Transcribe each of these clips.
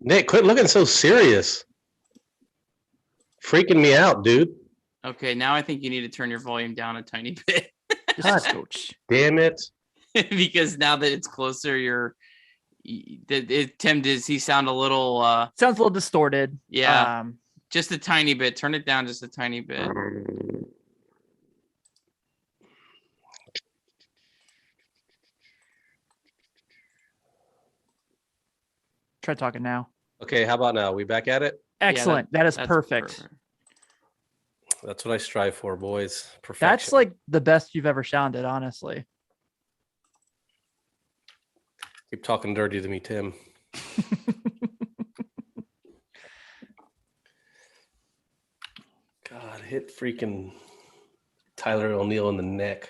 Nick, quit looking so serious. Freaking me out, dude. Okay, now I think you need to turn your volume down a tiny bit. Just coach. Damn it. Because now that it's closer, Tim, does he sound a little Sounds a little distorted. Yeah. Just a tiny bit. Turn it down just a tiny bit. Try talking now. Okay, how about now? We back at it? Excellent. Yeah, that is that's perfect. That's what I strive for, boys. Perfection. That's like the best you've ever sounded, honestly. Keep talking dirty to me, Tim. God, hit freaking Tyler O'Neill in the neck.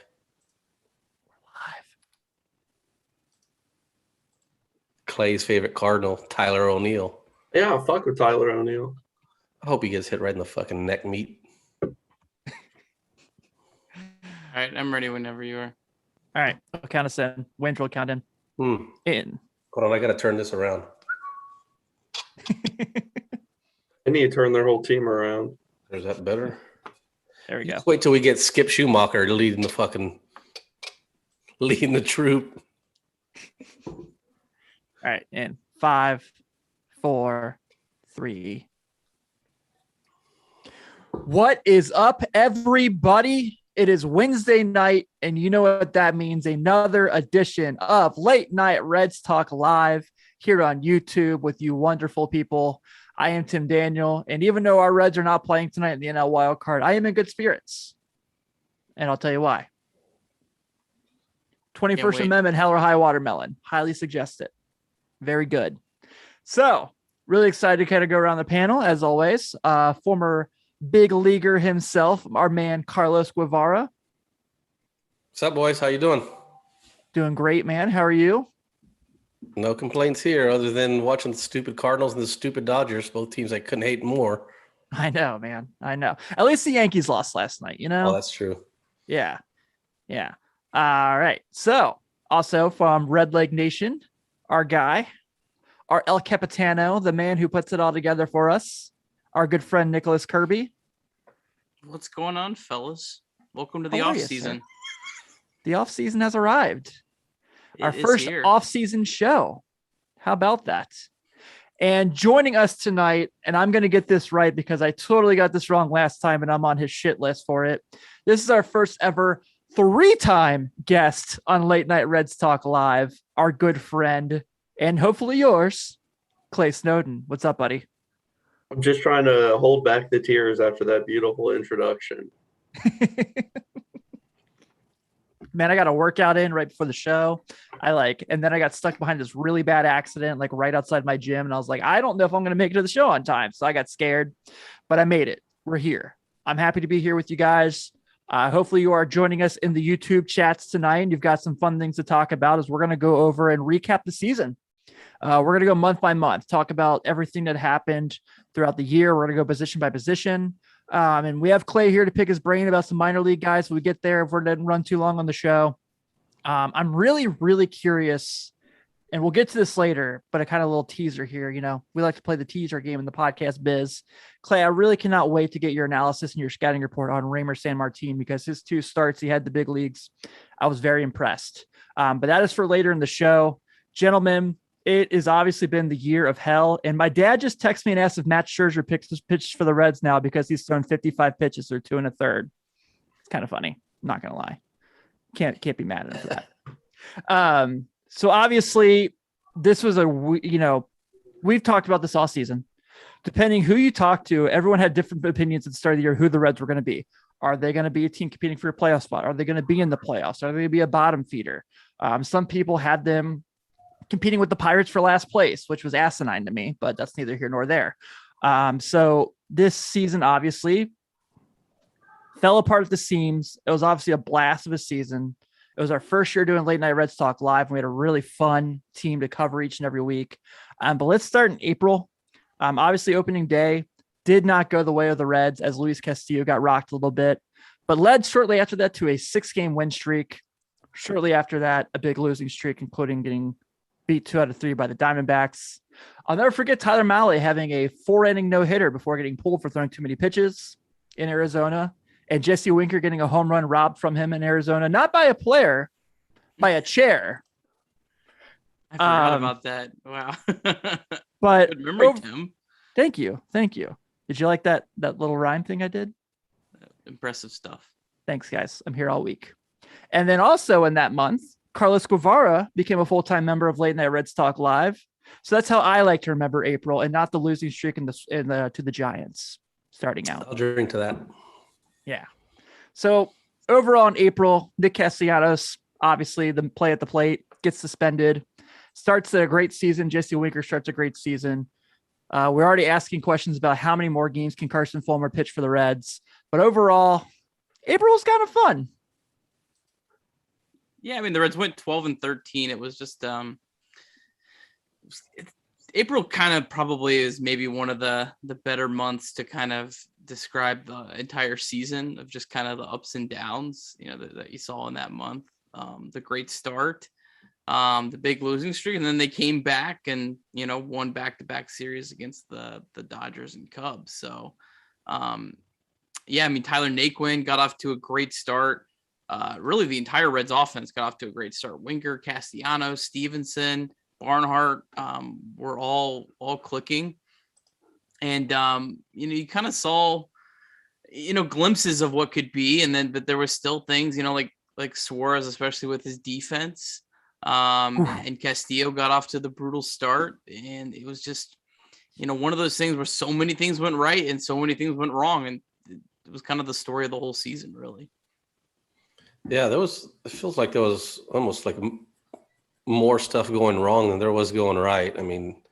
Live. Clay's favorite Cardinal, Tyler O'Neill. Yeah, I'll fuck with Tyler O'Neill. I hope he gets hit right in the fucking neck meat. All right, I'm ready whenever you are. All right. I'll count us in. Wayne will count in. In. Hold on, I gotta turn this around. They need to turn their whole team around. Is that better? There we go. Just wait till we get Skip Schumacher leading the troop. All right. In 5, 4, 3. What is up, everybody? It is Wednesday night, and you know what that means. Another edition of Late Night Reds Talk Live here on YouTube with you wonderful people. I am Tim Daniel, and even though our Reds are not playing tonight in the NL Wild Card, I am in good spirits, and I'll tell you why. 21st Amendment, Hell or High Watermelon. Highly suggest it. Very good. So, really excited to kind of go around the panel, as always. Former big leaguer himself, our man Carlos Guevara. What's up, boys? How you doing? Doing great, man. How are you? No complaints here other than watching the stupid Cardinals and the stupid Dodgers, both teams I couldn't hate more. I know, man. I know. At least the Yankees lost last night, you know? Oh, that's true. Yeah. Yeah. All right. So, also from Red Leg Nation, our guy, our El Capitano, the man who puts it all together for us, our good friend Nicholas Kirby. What's going on, fellas? Welcome to the How are off you, season. sir? The off season has arrived. Our It is first here. off season show. How about that? And joining us tonight, and I'm going to get this right because I totally got this wrong last time and I'm on his shit list for it. This is our first ever 3-time guest on Late Night Reds Talk Live, our good friend, and hopefully yours, Clay Snowden. What's up, buddy? I'm just trying to hold back the tears after that beautiful introduction. Man, I got a workout in right before the show. And then I got stuck behind this really bad accident, like right outside my gym. And I was like, I don't know if I'm going to make it to the show on time. So I got scared, but I made it. We're here. I'm happy to be here with you guys. Hopefully you are joining us in the YouTube chats tonight. And you've got some fun things to talk about as we're going to go over and recap the season. We're going to go month by month, talk about everything that happened throughout the year. We're going to go position by position. And we have Clay here to pick his brain about some minor league guys. When we get there, if we didn't run too long on the show. I'm really, really curious, and we'll get to this later, but a kind of little teaser here. You know, we like to play the teaser game in the podcast biz. Clay, I really cannot wait to get your analysis and your scouting report on Raymer Sanmartin because his 2 starts, he had the big leagues. I was very impressed. But that is for later in the show. Gentlemen, it has obviously been the year of hell. And my dad just texted me and asked if Matt Scherzer pitches for the Reds now because he's thrown 55 pitches or 2 1/3. It's kind of funny. I'm not going to lie. Can't be mad at him for that. So obviously this was we've talked about this all season. Depending who you talk to, everyone had different opinions at the start of the year, who the Reds were going to be. Are they going to be a team competing for a playoff spot? Are they going to be in the playoffs? Are they going to be a bottom feeder? Some people had them competing with the Pirates for last place, which was asinine to me, but that's neither here nor there. So this season obviously fell apart at the seams. It was obviously a blast of a season. It was our first year doing Late Night Reds Talk Live. And we had a really fun team to cover each and every week. But let's start in April. Obviously opening day did not go the way of the Reds as Luis Castillo got rocked a little bit, but led shortly after that to a 6-game win streak. Shortly after that, a big losing streak, including getting beat 2 out of 3 by the Diamondbacks. I'll never forget Tyler Mahle having a 4-inning no-hitter before getting pulled for throwing too many pitches in Arizona, and Jesse Winker getting a home run robbed from him in Arizona, not by a player, by a chair. I forgot about that. Wow. But Good memory, Tim. Thank you. Did you like that little rhyme thing I did? Impressive stuff. Thanks, guys. I'm here all week. And then also in that month, Carlos Guevara became a full-time member of Late Night Reds Talk Live. So that's how I like to remember April, and not the losing streak to the Giants starting out. I'll drink to that. Yeah. So overall in April, Nick Castellanos, obviously the play at the plate, gets suspended, starts a great season. Jesse Winker starts a great season. We're already asking questions about how many more games can Carson Fulmer pitch for the Reds. But overall, April was kind of fun. Yeah, I mean, the Reds went 12-13. It was just April kind of probably is maybe one of the better months to kind of describe the entire season of just kind of the ups and downs, that you saw in that month. The great start, the big losing streak, and then they came back and, won back-to-back series against the Dodgers and Cubs. So, yeah, I mean, Tyler Naquin got off to a great start. Really, the entire Reds offense got off to a great start. Winker, Castellanos, Stevenson, Barnhart were all clicking. And, you kind of saw, glimpses of what could be. But there was still things, like Suarez, especially with his defense. And Castillo got off to the brutal start. And it was just, one of those things where so many things went right and so many things went wrong. And it was kind of the story of the whole season, really. Yeah, it feels like there was almost like more stuff going wrong than there was going right. I mean,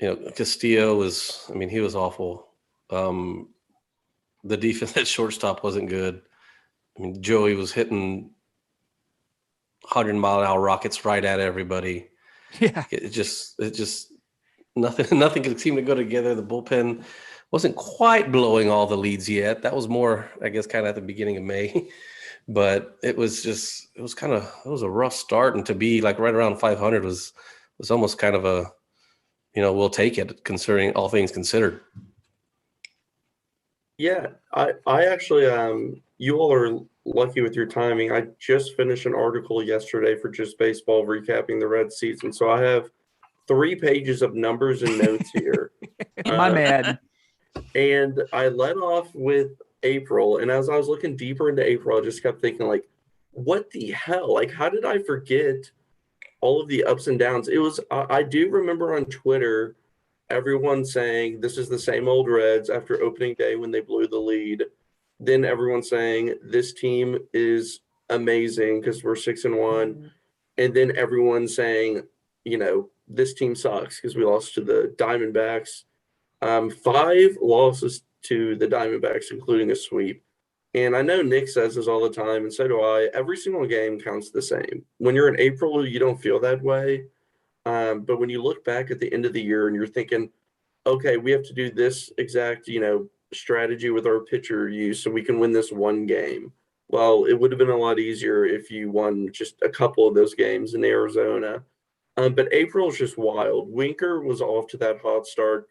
Castillo he was awful. The defense at shortstop wasn't good. I mean, Joey was hitting 100-mile-an-hour rockets right at everybody. Yeah. It just nothing could seem to go together. The bullpen wasn't quite blowing all the leads yet. That was more, I guess, kind of at the beginning of May. But it was a rough start, and to be like right around 500 was almost kind of a, we'll take it considering all things considered. Yeah, I actually, you all are lucky with your timing. I just finished an article yesterday for Just Baseball recapping the Reds season. So I have 3 pages of numbers and notes here. My man. And I led off with April, and as I was looking deeper into April, I just kept thinking, like, what the hell? Like, how did I forget all of the ups and downs? It was, I do remember on Twitter, everyone saying this is the same old Reds after opening day when they blew the lead. Then everyone saying this team is amazing because we're 6-1. And then everyone saying, this team sucks because we lost to the Diamondbacks. 5 losses to the Diamondbacks, including a sweep. And I know Nick says this all the time, and so do I. Every single game counts the same. When you're in April, you don't feel that way. But when you look back at the end of the year and you're thinking, okay, we have to do this exact, strategy with our pitcher use so we can win this one game. Well, it would have been a lot easier if you won just a couple of those games in Arizona. But April is just wild. Winker was off to that hot start.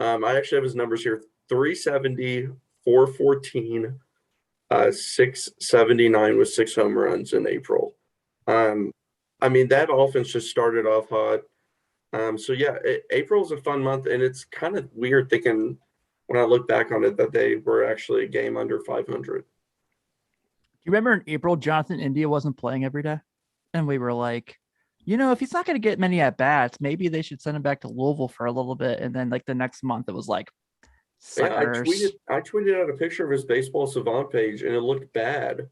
I actually have his numbers here: 370, 414, 679 with 6 home runs in April. That offense just started off hot. So yeah, April is a fun month, and it's kind of weird thinking when I look back on it that they were actually a game under 500. You remember in April, Jonathan India wasn't playing every day, and we were like, if he's not going to get many at bats, maybe they should send him back to Louisville for a little bit. And then like the next month, it was like, suckers. Yeah, I tweeted out a picture of his Baseball Savant page, and it looked bad.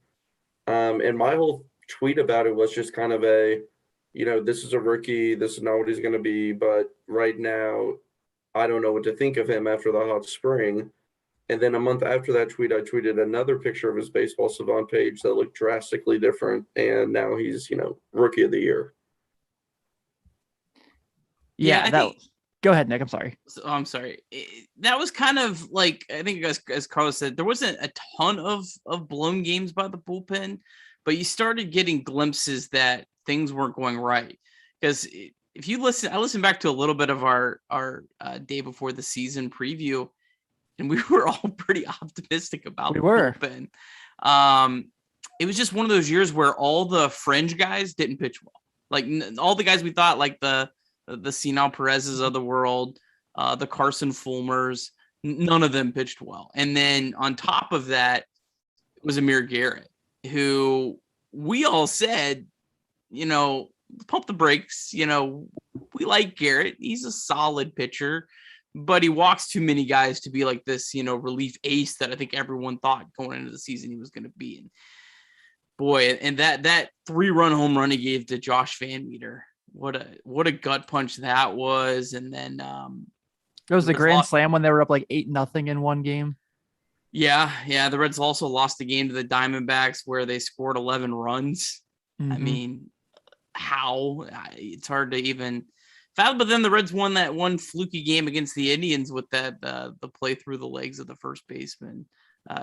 And my whole tweet about it was just kind of a, this is a rookie. This is not what he's going to be. But right now, I don't know what to think of him after the hot spring. And then a month after that tweet, I tweeted another picture of his Baseball Savant page that looked drastically different. And now he's, rookie of the year. Yeah, go ahead, Nick. I'm sorry. I'm sorry. That was kind of like, I think as Carlos said, there wasn't a ton of blown games by the bullpen, but you started getting glimpses that things weren't going right. Because if you listen, I listened back to a little bit of our day before the season preview, and we were all pretty optimistic about We the were. bullpen. It was just one of those years where all the fringe guys didn't pitch well. Like all the guys we thought, like the Sinal Perez's of the world, the Carson Fulmers, none of them pitched well. And then on top of that was Amir Garrett, who we all said, pump the brakes. We like Garrett. He's a solid pitcher, but he walks too many guys to be like this, relief ace that I think everyone thought going into the season he was going to be. And boy, and that 3-run home run he gave to Josh Van Meter, what a gut punch that was. And then It was the Reds grand lost- slam when they were up like 8-0 in one game. Yeah. The Reds also lost the game to the Diamondbacks where they scored 11 runs. I Mhm. mean, how? It's hard to even fathom. But then the Reds won that one fluky game against the Indians with that the play through the legs of the first baseman,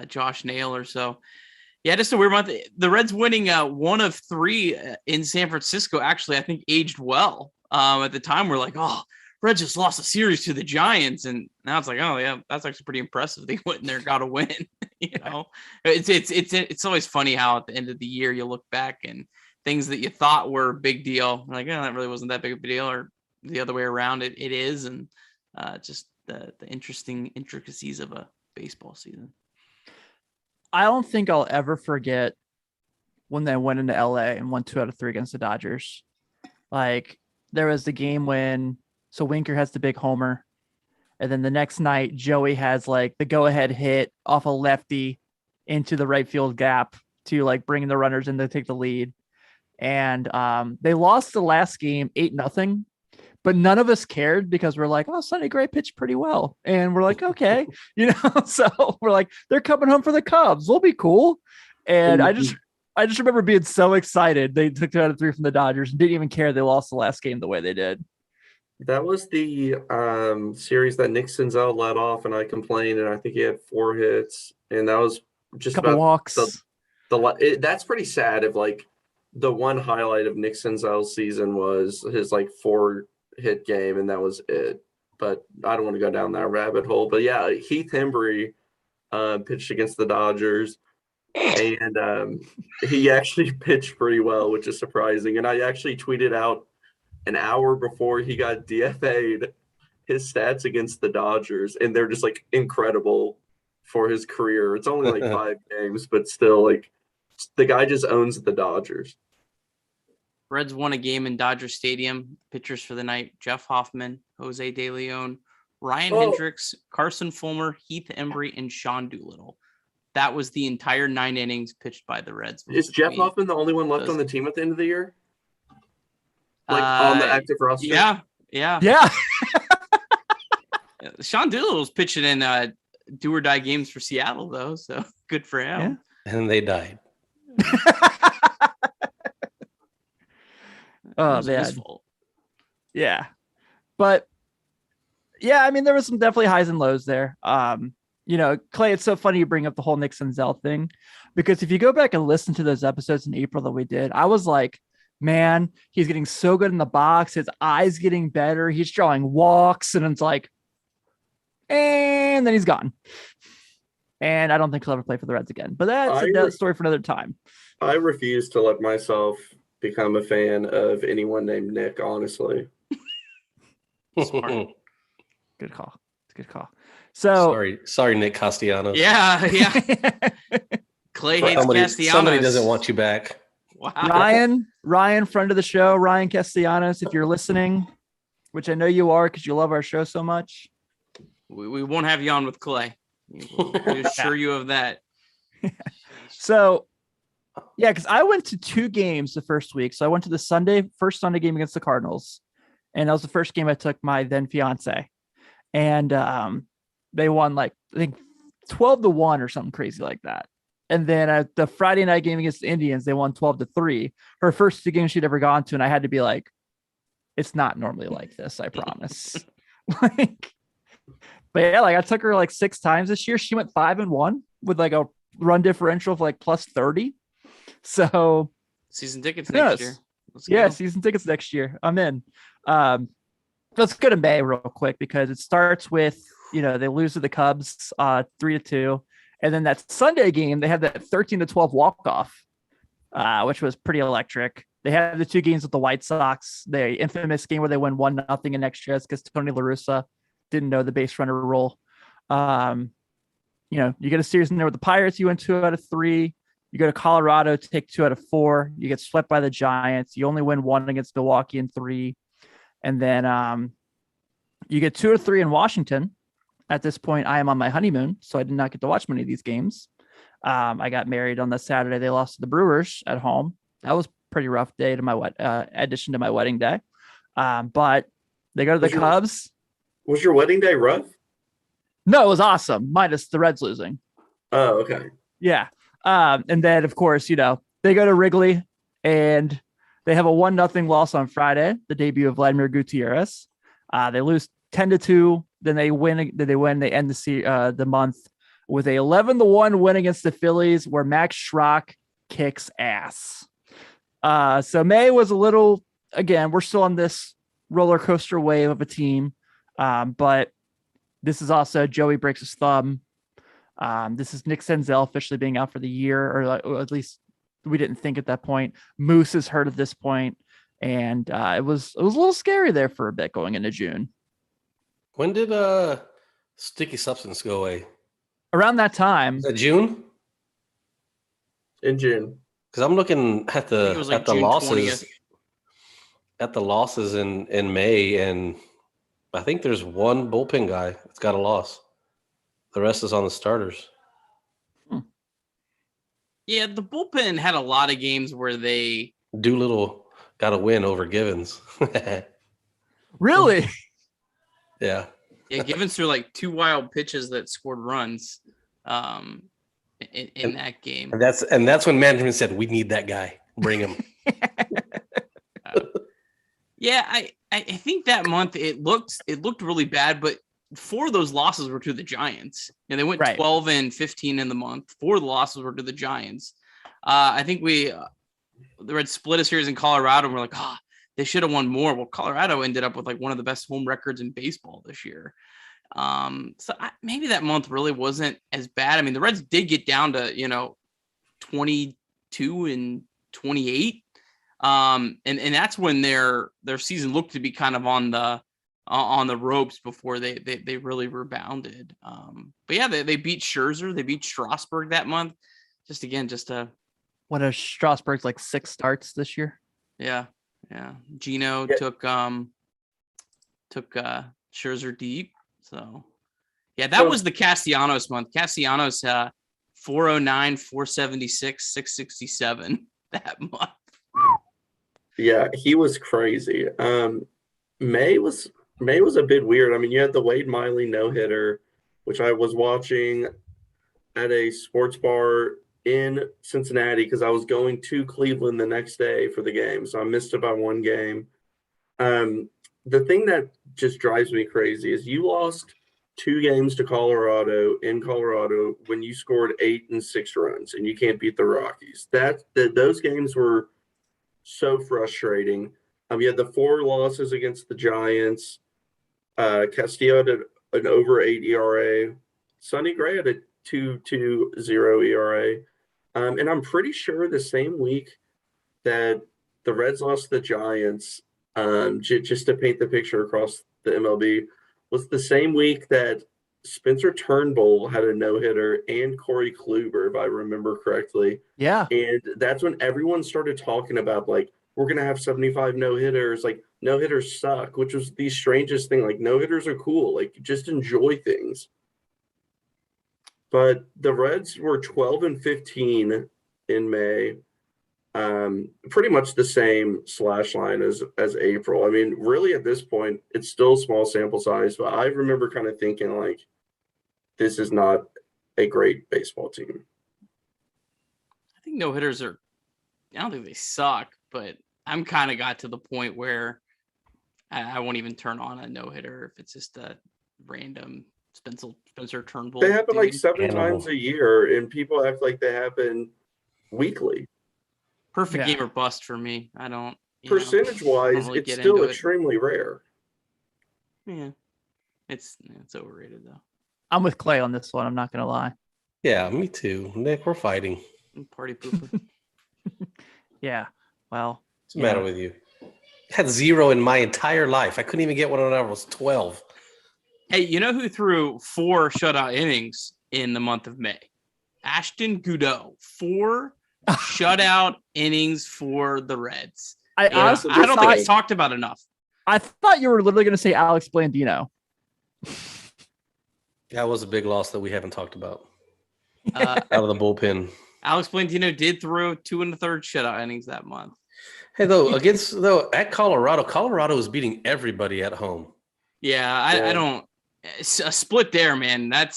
Josh Naylor. So, yeah, just a weird month. The Reds winning 1 of 3 in San Francisco actually, I think, aged well. At the time, we're like, oh, Reds just lost a series to the Giants, and now it's like, oh yeah, that's actually pretty impressive. They went in there, got a win. It's always funny how at the end of the year you look back and things that you thought were a big deal, like, that really wasn't that big of a deal, or the other way around, it is, and just the interesting intricacies of a baseball season. I don't think I'll ever forget when they went into LA and won 2 out of 3 against the Dodgers. Like there was the game when Winker has the big homer, and then the next night Joey has like the go-ahead hit off a lefty into the right field gap to like bring the runners in to take the lead. And they lost the last game 8-0, but none of us cared because we're like, oh, Sonny Gray pitched pretty well. And we're like, okay, so we're like, they're coming home for the Cubs. We'll be cool. And I just remember being so excited. They took 2 out of 3 from the Dodgers and didn't even care they lost the last game the way they did. That was the series that Nick Senzel led off, and I complained, and I think he had 4 hits, and that was just Couple about walks. that's pretty sad. If like the one highlight of Nick Senzel's season was his like 4-hit game, and that was it. But I don't want to go down that rabbit hole. But yeah, Heath Hembry pitched against the Dodgers, and he actually pitched pretty well, which is surprising. And I actually tweeted out an hour before he got DFA'd his stats against the Dodgers, and they're just like incredible for his career. It's only like 5 games, but still, like, the guy just owns the Dodgers. Reds won a game in Dodger Stadium. Pitchers for the night: Jeff Hoffman, Jose De Leon, Ryan Hendricks, Carson Fulmer, Heath Embry, and Sean Doolittle. That was the entire 9 innings pitched by the Reds. Is Jeff Hoffman the only one left on the team at the end of the year? Like on the active roster? Yeah. Sean Doolittle's pitching in do or die games for Seattle, though, so good for him. Yeah. And they died. Oh, man. Yeah. But yeah, I mean, there was some definitely highs and lows there. Clay, it's so funny you bring up the whole Nick Senzel thing, because if you go back and listen to those episodes in April that we did, I was like, man, he's getting so good in the box. His eyes getting better. He's drawing walks, and it's like, and then he's gone. And I don't think he'll ever play for the Reds again. But that's a story for another time. I refuse to let myself become a fan of anyone named Nick, honestly. Smart. Good call. It's a good call. So sorry, Nick Castellanos. Yeah. Clay hates Castellanos. Somebody doesn't want you back. Wow. Ryan, friend of the show, Ryan Castellanos, if you're listening, which I know you are because you love our show so much. We won't have you on with Clay. We assure you of that. So, yeah, because I went to 2 games the first week. So I went to the first Sunday game against the Cardinals, and that was the first game I took my then fiance, and they won like I think 12-1 or something crazy like that. And then at the Friday night game against the Indians, they won 12-3. Her first 2 games she'd ever gone to, and I had to be like, it's not normally like this, I promise. But yeah, like I took her like 6 times this year. She went 5-1 with like a run differential of like +30. So season tickets next year. Yeah, go. season tickets next year. I'm in. Let's go to May real quick because it starts with, they lose to the Cubs 3-2. And then that Sunday game, they had that 13-12 walk-off, which was pretty electric. They had the 2 games with the White Sox, the infamous game where they won 1-0 in extras because Tony La Russa didn't know the base runner rule. You get a series in there with the Pirates, you win 2 out of 3. You go to Colorado, take 2 out of 4. You get swept by the Giants. You only win 1 against Milwaukee in 3. And then you get 2 or 3 in Washington. At this point, I am on my honeymoon, so I did not get to watch many of these games. I got married on the Saturday. They lost to the Brewers at home. That was a pretty rough day to my addition to my wedding day. But they go to the Cubs. Was your wedding day rough? No, it was awesome, minus the Reds losing. Oh, okay. Yeah. And then, of course, they go to Wrigley and they have a 1-0 loss on Friday, the debut of Vladimir Gutierrez. They lose 10-2. Then they win. They end the month with a 11-1 win against the Phillies, where Max Schrock kicks ass. So May was a little. Again, we're still on this roller coaster wave of a team, but this is also Joey breaks his thumb. This is Nick Senzel officially being out for the year, or at least we didn't think at that point. Moose is hurt at this point, and it was a little scary there for a bit going into June. When did sticky substance go away? Around that time. Is that June? In June. Because I'm looking at the June losses 20th. at the losses in May, and I think there's one bullpen guy that's got a loss. The rest is on the starters. Yeah, the bullpen had a lot of games where they Doolittle got a win over Givens. Really? Yeah, Givens threw like 2 wild pitches that scored runs in that game. And that's when management said, we need that guy. Bring him. Yeah, I think that month it looked really bad, but 4 of those losses were to the Giants. And they went 12-15 in the month. 4 of the losses were to the Giants. I think the Reds split a series in Colorado, and we're like, they should have won more. Well, Colorado ended up with like one of the best home records in baseball this year. Maybe that month really wasn't as bad. I mean, the Reds did get down to 22-28, and that's when their season looked to be kind of on the ropes before they really rebounded. But yeah, they beat Scherzer, they beat Strasburg that month. What is Strasburg's like 6 starts this year? Yeah. Gino took Scherzer deep. So yeah, that was the Castellanos month. Castellanos 409, 476, 667 that month. Yeah, he was crazy. May was a bit weird. I mean, you had the Wade Miley no-hitter, which I was watching at a sports bar in Cincinnati because I was going to Cleveland the next day for the game. So I missed it by 1 game. The thing that just drives me crazy is you lost 2 games to Colorado in Colorado when you scored 8 and 6 runs and you can't beat the Rockies. Those games were so frustrating. You had the 4 losses against the Giants. Castillo had an over 8 ERA. Sonny Gray had a 2.20 ERA. And I'm pretty sure the same week that the Reds lost to the Giants, just to paint the picture across the MLB, was the same week that Spencer Turnbull had a no-hitter and Corey Kluber, if I remember correctly. Yeah. And that's when everyone started talking about, like, we're going to have 75 no-hitters. Like, no-hitters suck, which was the strangest thing. Like, no-hitters are cool. Like, just enjoy things. But the Reds were 12-15 in May. Pretty much the same slash line as April. I mean, really at this point, it's still small sample size, but I remember kind of thinking, like, this is not a great baseball team. I think no-hitters I don't think they suck, but I'm kind of got to the point where I won't even turn on a no-hitter if it's just a random Spencer Turnbull. They happen like 7 times a year, and people act like they happen weekly. Perfect game or bust for me. I don't you know, percentage wise, normally it's get still into it. extremely rare. Yeah, it's overrated though. I'm with Clay on this one. I'm not gonna lie. Yeah, me too. Nick, we're fighting. Party pooper. Yeah. Well, What's the matter with you? I had 0 in my entire life. I couldn't even get one when I was 12. Hey, you know who threw 4 shutout innings in the month of May? Ashton Goudeau. 4 shutout innings for the Reds. I Yeah, honestly I don't think thought- it's talked about enough. I thought you were literally gonna say Alex Blandino. That was a big loss that we haven't talked about. Uh, Out of the bullpen. Alex Blandino did throw 2 1/3 shutout innings that month. Hey, at Colorado is beating everybody at home. Yeah, I don't. A split there, man. That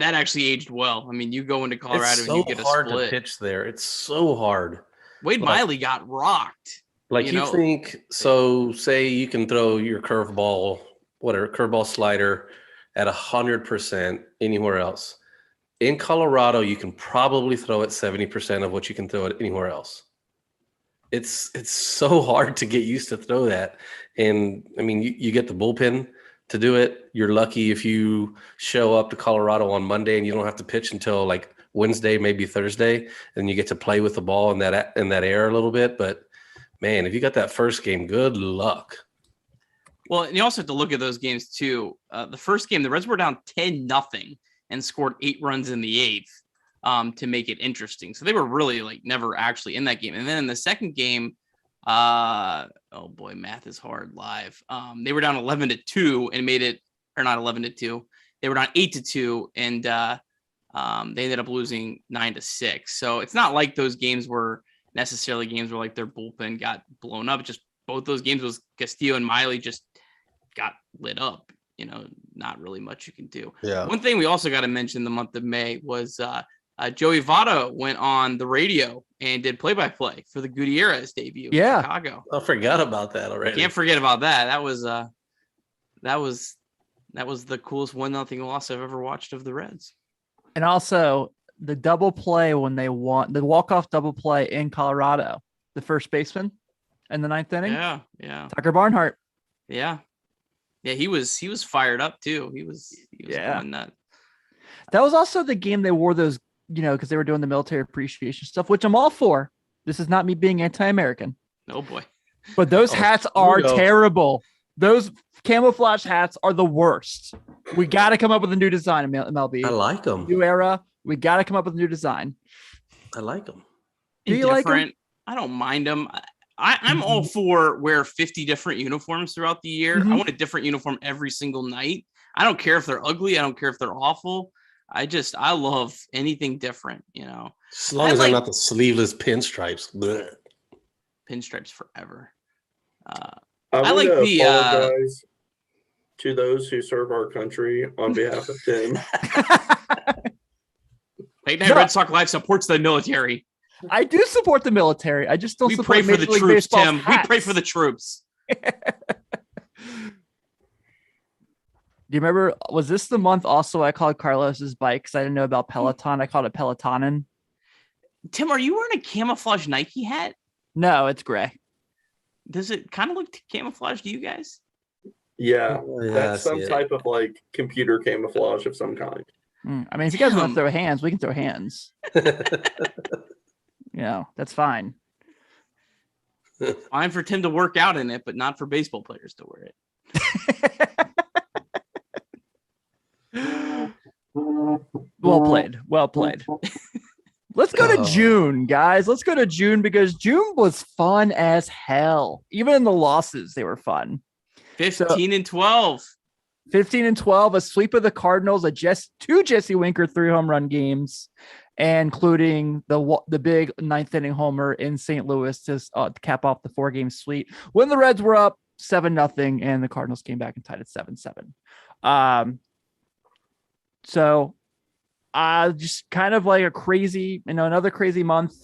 actually aged well. I mean, you go into Colorado It's and so you get a hard split. to pitch there. It's so hard. Wade Like- Miley got rocked. Like You you know- think, so say you can throw your curveball slider at 100% anywhere else. In Colorado, you can probably throw it 70% of what you can throw it anywhere else. It's so hard to get used to throw that. And I mean, you get the bullpen to do it. You're lucky if you show up to Colorado on Monday and you don't have to pitch until like Wednesday, maybe Thursday, and you get to play with the ball in that air a little bit. But man, if you got that first game, good luck. Well, and you also have to look at those games too. The first game, the Reds were down 10-0 and scored 8 runs in the 8th to make it interesting. So they were really like never actually in that game. And then in the second game, oh boy, math is hard live. They were down 11-2 and made it, or not 11-2. They were down 8-2 and they ended up losing 9-6. So it's not like those games were necessarily games where like their bullpen got blown up. Just both those games was Castillo and Miley just got lit up. Not really much you can do. Yeah. One thing we also got to mention the month of May was Joey Votto went on the radio and did play-by-play for the Gutierrez debut Yeah. in Chicago. I forgot about that already. Can't forget about that. That was the coolest 1-0 loss I've ever watched of the Reds. And also the double play when they won the walk-off double play in Colorado, the first baseman in the 9th inning. Yeah. Tucker Barnhart. Yeah, he was fired up too. He was going nuts. That was also the game they wore those, because they were doing the military appreciation stuff, which I'm all for. This is not me being anti-American, Oh boy. but those hats are no. terrible. Those camouflage hats are the worst. We got to come up with a new design in MLB. I like them. New era. We got to come up with a new design. I like them. Do you like 'em? Indifferent. I don't mind them. I'm all for wear 50 different uniforms throughout the year. Mhm. I want a different uniform every single night. I don't care if they're ugly. I don't care if they're awful. I love anything different, As long I as they're like- not the sleeveless pinstripes. Blech. Pinstripes forever. I I want like to the, apologize to those who serve our country on behalf of Tim. Late Night No. Red Sox Live supports the military. I do support the military. I just don't We support pray for the Major League troops, Baseball's Tim. We pray hats. for the troops. Do you remember? Was this the month also I called Carlos's bike because I didn't know about Peloton? I called it Pelotonin. Tim, are you wearing a camouflage Nike hat? No, it's gray. Does it kind of look camouflage to you guys? Yeah, Oh, yeah, I that's see some it. type of like computer camouflage of some kind. I mean, if you guys want Damn. to throw hands, we can throw hands. That's fine. Fine for Tim to work out in it, but not for baseball players to wear it. Well played. Well played. Let's go to Oh. June, guys. Let's go to June because June was fun as hell. Even in the losses, they were fun. 15-12. 15-12, a sweep of the Cardinals, two Jesse Winker 3 home run games, including the big 9th inning homer in St. Louis to cap off the 4-game sweep when the Reds were up 7-0 and the Cardinals came back and tied at 7-7. So just kind of like a crazy, another crazy month.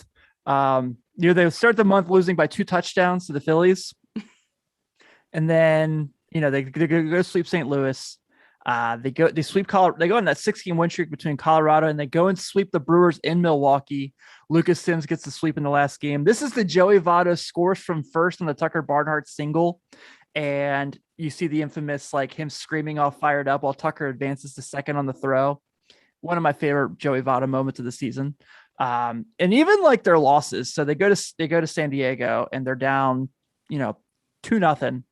They start the month losing by 2 touchdowns to the Phillies. And then, they go sweep St. Louis. They sweep Colorado. They go on that 6-game win streak between Colorado, and they go and sweep the Brewers in Milwaukee. Lucas Sims gets the sweep in the last game. This is the Joey Votto scores from first on the Tucker Barnhart single. And you see the infamous, like him screaming all fired up while Tucker advances to second on the throw. One of my favorite Joey Votto moments of the season. And even like their losses. So they go to San Diego and they're down, 2-0.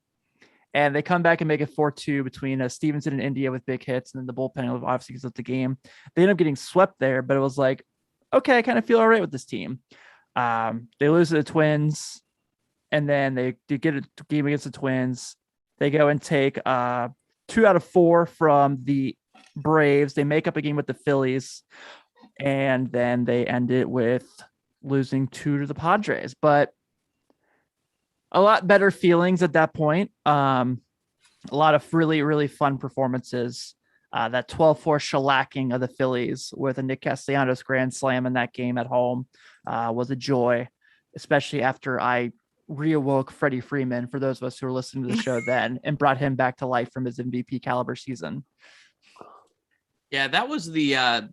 And they come back and make it 4-2 between Stevenson and India with big hits. And then the bullpen obviously gives up the game. They end up getting swept there, but it was like, okay, I kind of feel all right with this team. They lose to the Twins. And then they get a game against the Twins. They go and take 2 out of 4 from the Braves. They make up a game with the Phillies. And then they end it with losing 2 to the Padres. But a lot better feelings at that point. A lot of really, really fun performances. That 12-4 shellacking of the Phillies with a Nick Castellanos grand slam in that game at home was a joy, especially after I reawoke Freddie Freeman, for those of us who were listening to the show then, and brought him back to life from his MVP caliber season. Yeah, that was the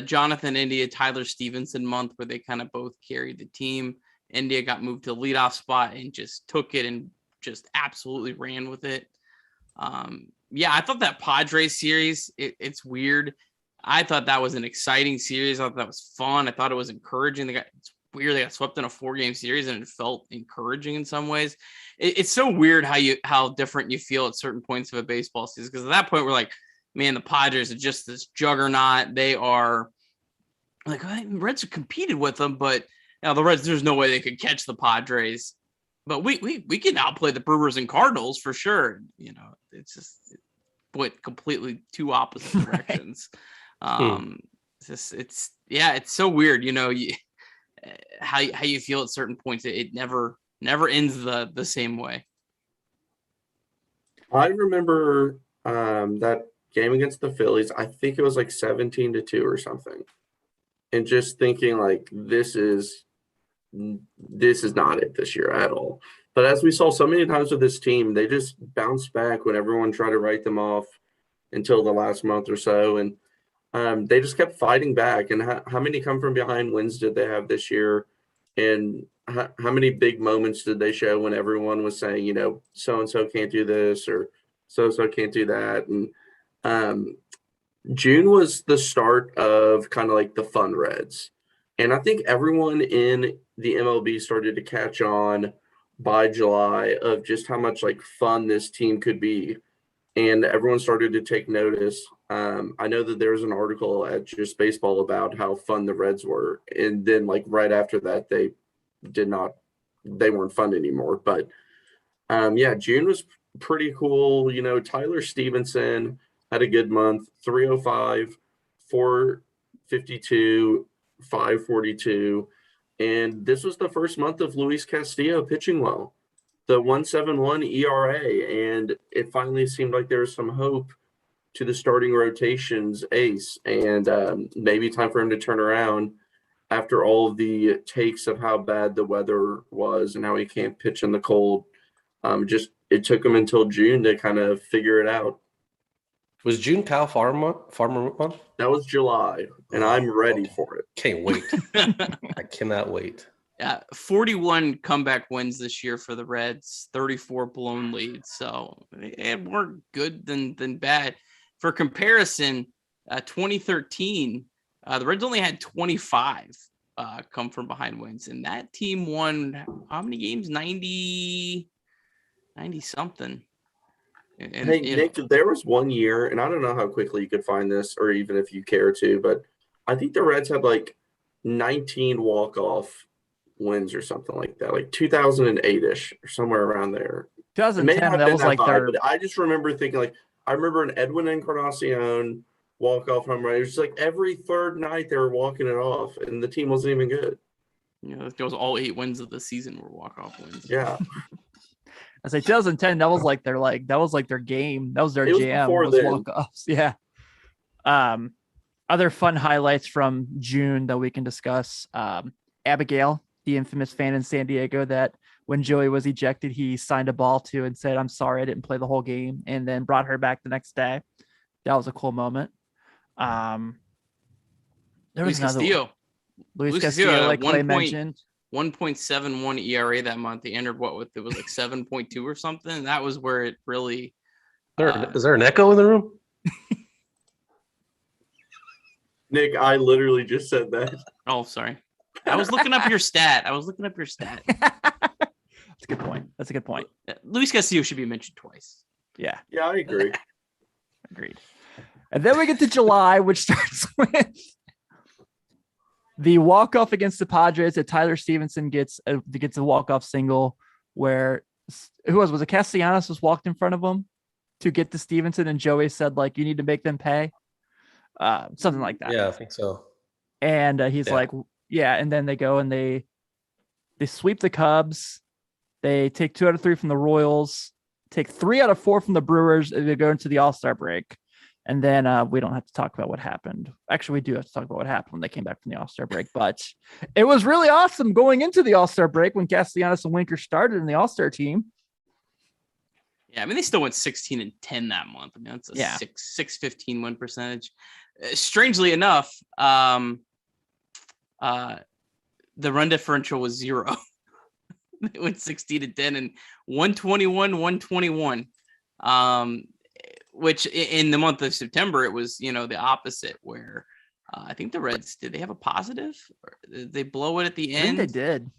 Jonathan India, Tyler Stevenson month where they kind of both carried the team. India got moved to the leadoff spot and just took it and just absolutely ran with it. Yeah, I thought that Padres series, it's weird. I thought that was an exciting series. I thought that was fun. I thought it was encouraging. It's weird. They got swept in a 4-game series and it felt encouraging in some ways. It's so weird how different you feel at certain points of a baseball season. Because at that point, we're like, man, the Padres are just this juggernaut. They are like, the Reds have competed with them, but the Reds, there's no way they could catch the Padres. But we can outplay the Brewers and Cardinals for sure. It's just went completely two opposite directions. It's so weird. How you feel at certain points. It never ends the same way. I remember that game against the Phillies. I think it was like 17-2 or something, and just thinking like this is not it this year at all. But as we saw so many times with this team, they just bounced back when everyone tried to write them off until the last month or so. And they just kept fighting back. And how many come from behind wins did they have this year? And how many big moments did they show when everyone was saying, so-and-so can't do this or so-and-so can't do that? And June was the start of kind of like the fun Reds. And I think everyone in the MLB started to catch on by July of just how much like fun this team could be. And everyone started to take notice. I know that there was an article at Just Baseball about how fun the Reds were. And then like right after that, they weren't fun anymore. But June was pretty cool. Tyler Stevenson had a good month, 305, 452, 542. And this was the first month of Luis Castillo pitching well, the 1.71 ERA. And it finally seemed like there was some hope to the starting rotation's ace. And maybe time for him to turn around after all of the takes of how bad the weather was and how he can't pitch in the cold. It took him until June to kind of figure it out. Was June Kyle Farmer month? That was July, and I'm ready for it. Can't wait. I cannot wait. Yeah, 41 comeback wins this year for the Reds, 34 blown leads. So they had more good than bad. For comparison, 2013, the Reds only had 25 come from behind wins, and that team won how many games? 90 something. And hey, Nick, there was one year, and I don't know how quickly you could find this or even if you care to, but I think the Reds had like 19 walk-off wins or something like that, like 2008-ish or somewhere around there. 2010, that was like third. But I just remember thinking I remember an Edwin Encarnacion walk-off home run. It was just like every third night they were walking it off, and the team wasn't even good. It was all 8 wins of the season were walk-off wins. Yeah. I say 2010. That was like their game. That was their jam. Was walk-offs. Yeah. Other fun highlights from June that we can discuss. Abigail, the infamous fan in San Diego that when Joey was ejected, he signed a ball to and said, "I'm sorry, I didn't play the whole game," and then brought her back the next day. That was a cool moment. There was Luis another Castillo. one. Luis Luis Castillo, Castillo, like Clay 1 mentioned. 1.71 ERA that month. He entered it was like 7.2 or something. That was where it really. Is there an echo in the room? Nick, I literally just said that. Oh, sorry. I was looking up your stat. That's a good point. That's a good point. Luis Castillo should be mentioned twice. Yeah, Yeah, I agree. agreed. And then we get to July, which starts with the walk-off against the Padres that Tyler Stevenson gets a walk-off single where was it Castellanos was walked in front of him to get to Stevenson, and Joey said, like, you need to make them pay. Something like that. Yeah, I think so. And he's like, yeah. And then they go and they sweep the Cubs. They take 2 out of 3 from the Royals, take 3 out of 4 from the Brewers. They go into the All-Star break. And then we don't have to talk about what happened. Actually, we do have to talk about what happened when they came back from the All-Star break. But it was really awesome going into the All-Star break when Castellanos and Winker started in the All-Star team. Yeah, I mean, they still went 16-10 that month. I mean, that's a 615 win percentage. Strangely enough, the run differential was 0. They went 16-10 and 121. Which in the month of September, it was, the opposite where I think the Reds, did they have a positive? Or did they blow it at the end? I think they did.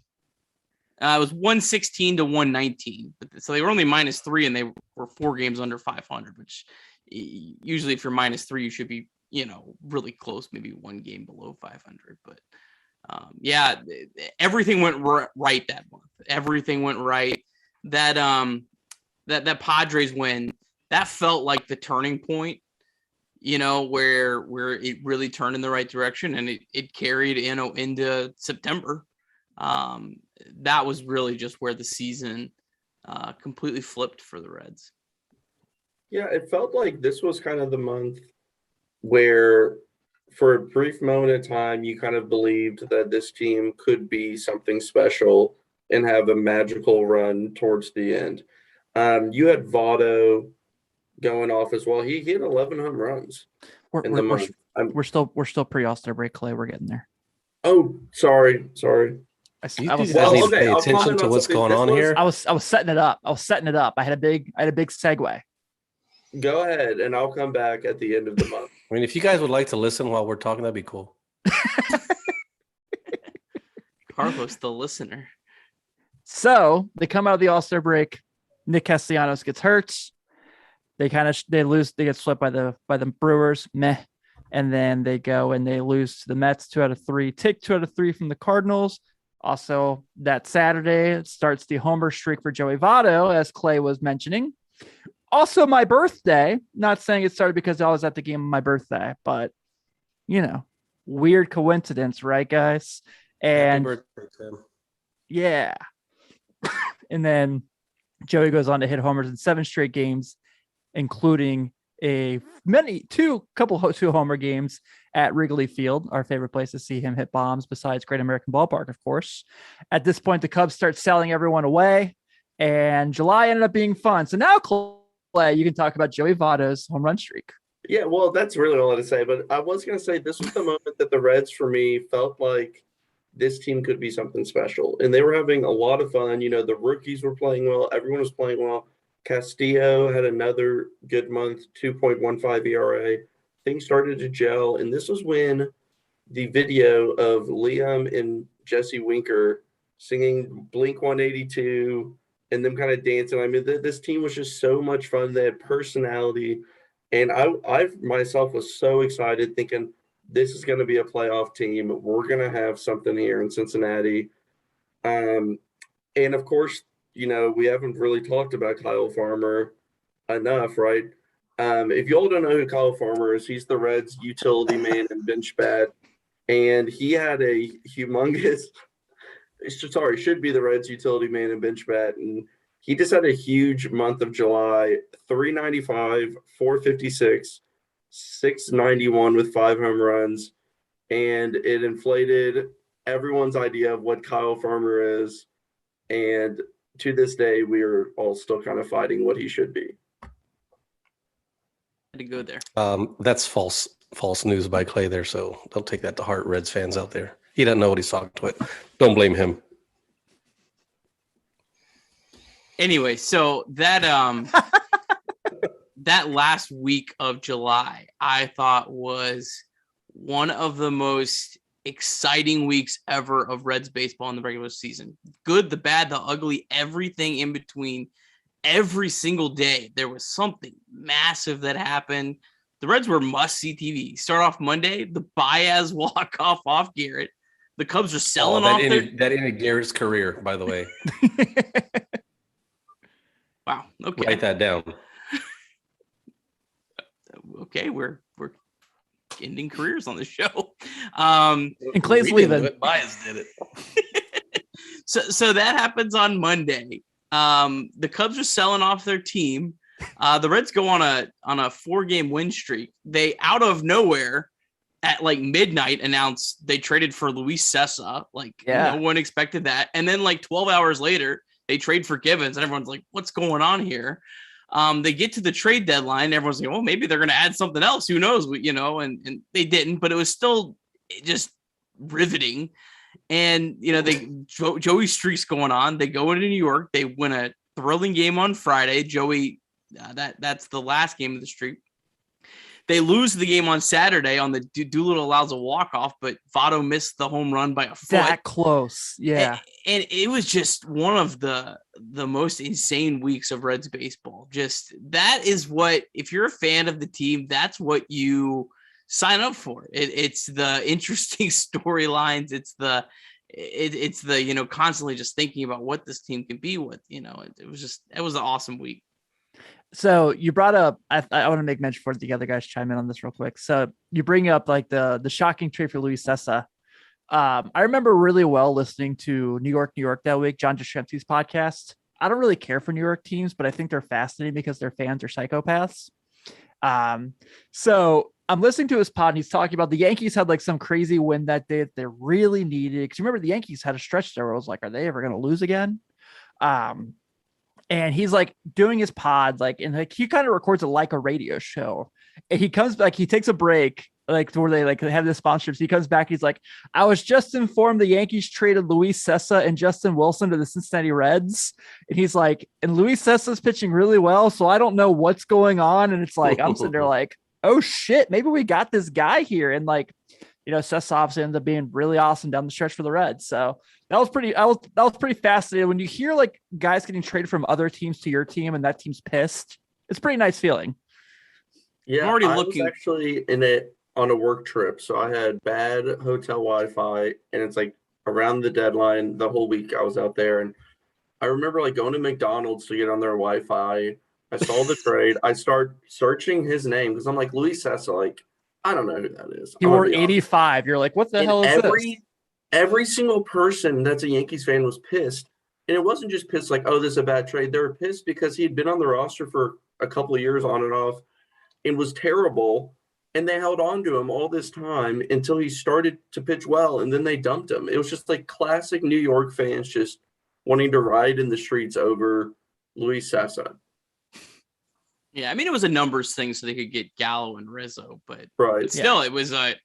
It was 116-119. So they were only -3 and they were 4 games under 500, which usually if you're -3, you should be, really close, maybe 1 game below 500. But everything went right that month. Everything went right. That Padres win, that felt like the turning point, where it really turned in the right direction, and it carried into September. That was really just where the season completely flipped for the Reds. Yeah, it felt like this was kind of the month where for a brief moment of time, you kind of believed that this team could be something special and have a magical run towards the end. You had Votto going off as well. He hit 11 home runs in the month. We're still pre-All-Star break, Clay. We're getting there. Oh, sorry. I You was, guys need to okay, pay I'll attention comment to on what's something. going on here. I was setting it up. I had a big segue. Go ahead, and I'll come back at the end of the month. I mean, if you guys would like to listen while we're talking, that'd be cool. Carlos, the listener. So they come out of the All-Star break. Nick Castellanos gets hurt. They lose. They get swept by the Brewers. Meh. And then they go and they lose to the Mets 2 out of 3. Take 2 out of 3 from the Cardinals. Also, that Saturday starts the homer streak for Joey Votto, as Clay was mentioning. Also, my birthday. Not saying it started because I was at the game on my birthday, but weird coincidence, right, guys? And Happy birthday, Tim. yeah. And then Joey goes on to hit homers in 7 straight games, including two homer games at Wrigley Field, our favorite place to see him hit bombs besides Great American Ballpark, of course. At this point, the Cubs start selling everyone away, and July ended up being fun. So now, Clay, you can talk about Joey Votto's home run streak. Yeah, well, that's really all I had to say. But I was going to say this was the moment that the Reds, for me, felt like this team could be something special. And they were having a lot of fun. The rookies were playing well. Everyone was playing well. Castillo had another good month, 2.15 ERA. Things started to gel. And this was when the video of Liam and Jesse Winker singing Blink-182 and them kind of dancing. I mean, this team was just so much fun. They had personality. And I myself was so excited thinking this is going to be a playoff team. We're going to have something here in Cincinnati. And, of course, we haven't really talked about Kyle Farmer enough, right? If you all don't know who Kyle Farmer is, he's the Reds utility man and bench bat. And he had a humongous – should be the Reds utility man and bench bat. And he just had a huge month of July, 395, 456, 691 with 5 home runs. And it inflated everyone's idea of what Kyle Farmer is. And to this day, we are all still kind of fighting what he should be. Had to go there. That's false news by Clay there. So don't take that to heart, Reds fans out there. He doesn't know what he's talking about. Don't blame him. Anyway, so that that last week of July, I thought was one of the most exciting weeks ever of Reds baseball in the regular season. Good, the bad, the ugly, everything in between. Every single day, there was something massive that happened. The Reds were must-see TV. Start off Monday, the Baez walk-off off Garrett. The Cubs are selling off that ended Garrett's career, by the way. Wow. Okay. Write that down. Okay, we're ending careers on the show. And Clay's leaving. Baez did it. So that happens on Monday. The Cubs are selling off their team. The Reds go on a 4-game win streak. They out of nowhere at like midnight announced they traded for Luis Sessa. Like no one expected that. And then like 12 hours later, they trade for Givens, and everyone's like, "What's going on here?" They get to the trade deadline. Everyone's like, "Well, maybe they're going to add something else. Who knows?" And they didn't, but it was still just riveting. And Joey streak's going on. They go into New York. They win a thrilling game on Friday. Joey, that's the last game of the streak. They lose the game on Saturday on the Doolittle allows a walk-off, but Votto missed the home run by a foot. That close. Yeah. And it was just one of the most insane weeks of Reds baseball. Just that is what, if you're a fan of the team, that's what you sign up for. It's the interesting storylines. It's the constantly just thinking about what this team can be. It was an awesome week. So you brought up, I want to make mention for the other guys chime in on this real quick. So you bring up like the shocking trade for Luis Sessa. I remember really well listening to New York that week, John Jastremski's podcast. I don't really care for New York teams, but I think they're fascinating because their fans are psychopaths. So I'm listening to his pod and he's talking about the Yankees had like some crazy win that day that they really needed. Because remember the Yankees had a stretch there where I was like, are they ever going to lose again? And he's like doing his pod, like, and like he kind of records it like a radio show. And he comes back, he takes a break, like where they like have the sponsorships. He comes back, he's like, I was just informed the Yankees traded Luis Sessa and Justin Wilson to the Cincinnati Reds. And he's like, and Luis Sessa's pitching really well, so I don't know what's going on. And it's like, I'm sitting there like, oh shit, maybe we got this guy here. And like, Sessa obviously ended up being really awesome down the stretch for the Reds. So that was pretty fascinating. When you hear like guys getting traded from other teams to your team and that team's pissed, it's a pretty nice feeling. Yeah, I was actually on a work trip. So I had bad hotel Wi-Fi and it's like around the deadline, the whole week I was out there. And I remember like going to McDonald's to get on their Wi-Fi. I saw the trade. I start searching his name because I'm like, Luis Sessa, like, I don't know who that is. You were 85. You're like, what the hell is this? Every single person that's a Yankees fan was pissed. And it wasn't just pissed like, oh, this is a bad trade. They were pissed because he had been on the roster for a couple of years on and off and was terrible. And they held on to him all this time until he started to pitch well. And then they dumped him. It was just like classic New York fans just wanting to ride in the streets over Luis Sessa. Yeah, I mean, it was a numbers thing so they could get Gallo and Rizzo, but right. Still, it was a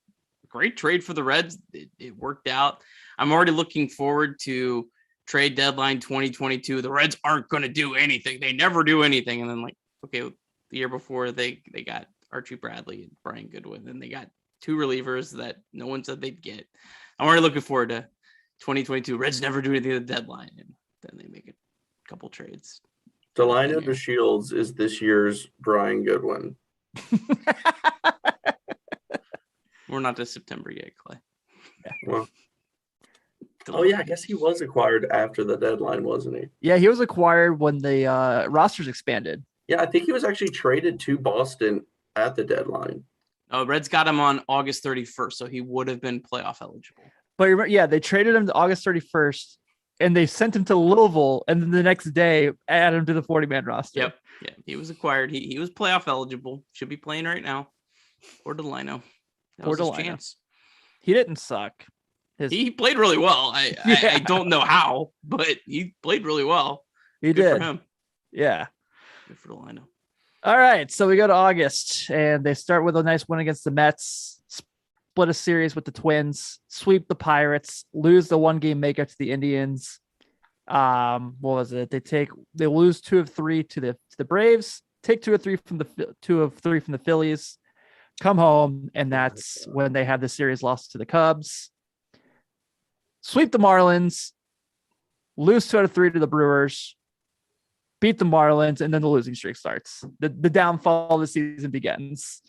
great trade for the Reds. It worked out. I'm already looking forward to trade deadline 2022. The Reds aren't going to do anything. They never do anything. And then like, okay, the year before they got Archie Bradley and Brian Goodwin, and they got 2 relievers that no one said they'd get. I'm already looking forward to 2022. Reds never do anything at the deadline, and then they make a couple trades. Delino DeShields is this year's Brian Goodwin. We're not to September yet, Clay. Well, I guess he was acquired after the deadline, wasn't he? Yeah, he was acquired when the rosters expanded. Yeah, I think he was actually traded to Boston at the deadline. Oh, Reds got him on August 31st, so he would have been playoff eligible. But they traded him to August 31st. And they sent him to Louisville, and then the next day added him to the 40-man roster. Yep. Yeah, he was acquired. He was playoff eligible. Should be playing right now. Or Delino. That was his chance. He didn't suck. He played really well. I don't know how, but he played really well. He Good did. for him. Yeah. Good for Delino. All right, so we go to August, and they start with a nice win against the Mets, split a series with the Twins, sweep the Pirates, lose the 1-game makeup to the Indians. What was it? They lose 2 of 3 to the Braves, take 2 of 3 from the Phillies, come home, and that's when they had the series lost to the Cubs. Sweep the Marlins, lose 2 out of 3 to the Brewers, beat the Marlins, and then the losing streak starts. The downfall of the season begins.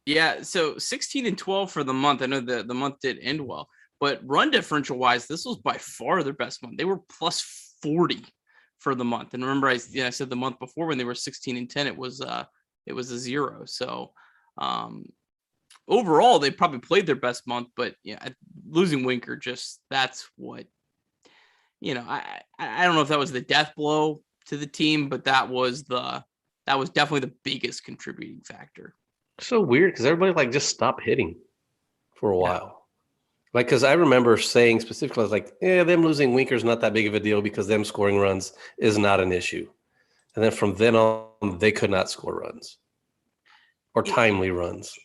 Yeah, so 16-12 for the month. I know the month did end well, but run differential wise, this was by far their best month. They were plus 40 for the month. And remember, I said the month before when they were 16-10, it was a 0. So overall, they probably played their best month, but yeah, losing Winker, just that's what, I don't know if that was the death blow to the team, but that was definitely the biggest contributing factor. So weird because everybody like just stopped hitting for a while. Like, because I remember saying specifically, I was like, them losing Winker's not that big of a deal because them scoring runs is not an issue. And then from then on, they could not score runs or timely runs.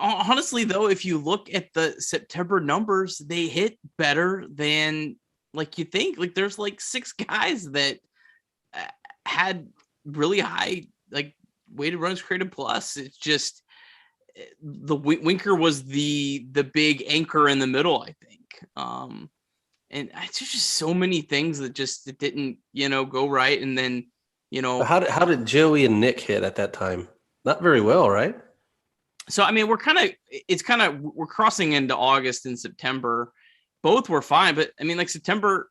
Honestly, though, if you look at the September numbers, they hit better than like you think. Like there's like 6 guys that had really high like weighted runs created plus. It's just the Winker was the big anchor in the middle, I think. And it's just so many things that just didn't go right. And then how did Joey and Nick hit at that time? Not very well, right? So, I mean, we're crossing into August and September. Both were fine, but I mean, like September,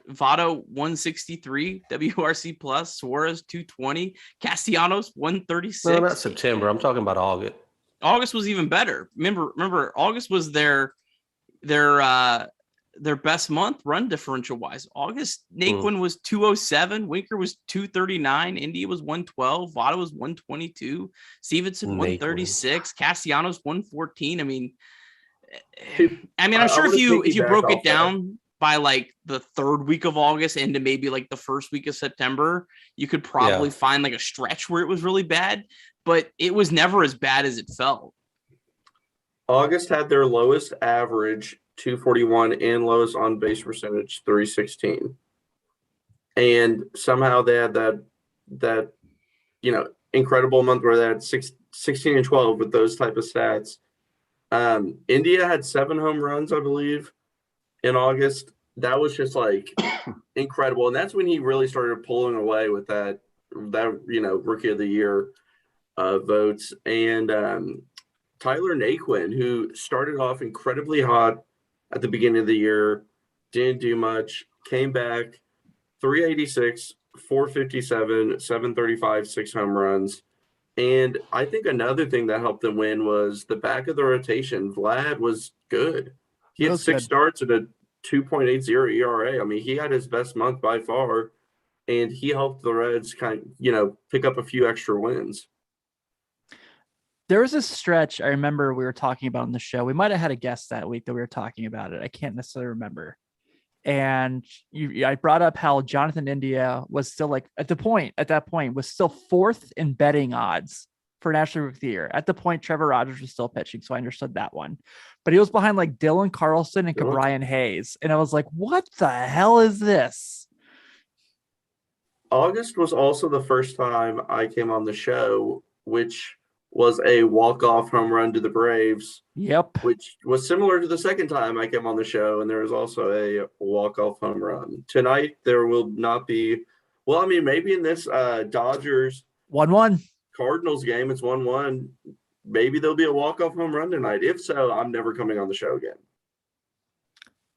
Votto 163 WRC plus, Suarez 220, Castellanos 136. No, not September. I'm talking about August. August was even better. Remember, August was their best month run differential wise. August, Naquin was 207, Winker was 239, India was 112, Votto was 122, Stevenson 136, Castellanos 114. I mean, I'm sure if you broke it down by like the 3rd week of August into maybe like the 1st week of September, you could probably find like a stretch where it was really bad, but it was never as bad as it felt. August had their lowest average 241 and lowest on base percentage 316, and somehow they had that incredible month where they had 16-12 with those type of stats. India had 7 home runs, I believe, in August. That was just like incredible, and that's when he really started pulling away with that rookie of the year votes. And Tyler Naquin, who started off incredibly hot at the beginning of the year, didn't do much, came back, 386, 457, 735, 6 home runs. And I think another thing that helped them win was the back of the rotation. Vlad was good. He had 6 starts at a 2.80 ERA. I mean, he had his best month by far, and he helped the Reds pick up a few extra wins. There was a stretch I remember we were talking about on the show. We might have had a guest that week that we were talking about it. I can't necessarily remember. And I brought up how Jonathan India was still like at that point was still 4th in betting odds for National Rookie of the Year. At the point, Trevor Rogers was still pitching, so I understood that one. But he was behind like Dylan Carlson and Brian Hayes. And I was like, what the hell is this? August was also the first time I came on the show, which was a walk-off home run to the Braves. Yep. Which was similar to the second time I came on the show, and there was also a walk-off home run. Tonight, there will not be – well, I mean, maybe in this Dodgers 1-1 Cardinals game, it's 1-1. Maybe there'll be a walk-off home run tonight. If so, I'm never coming on the show again.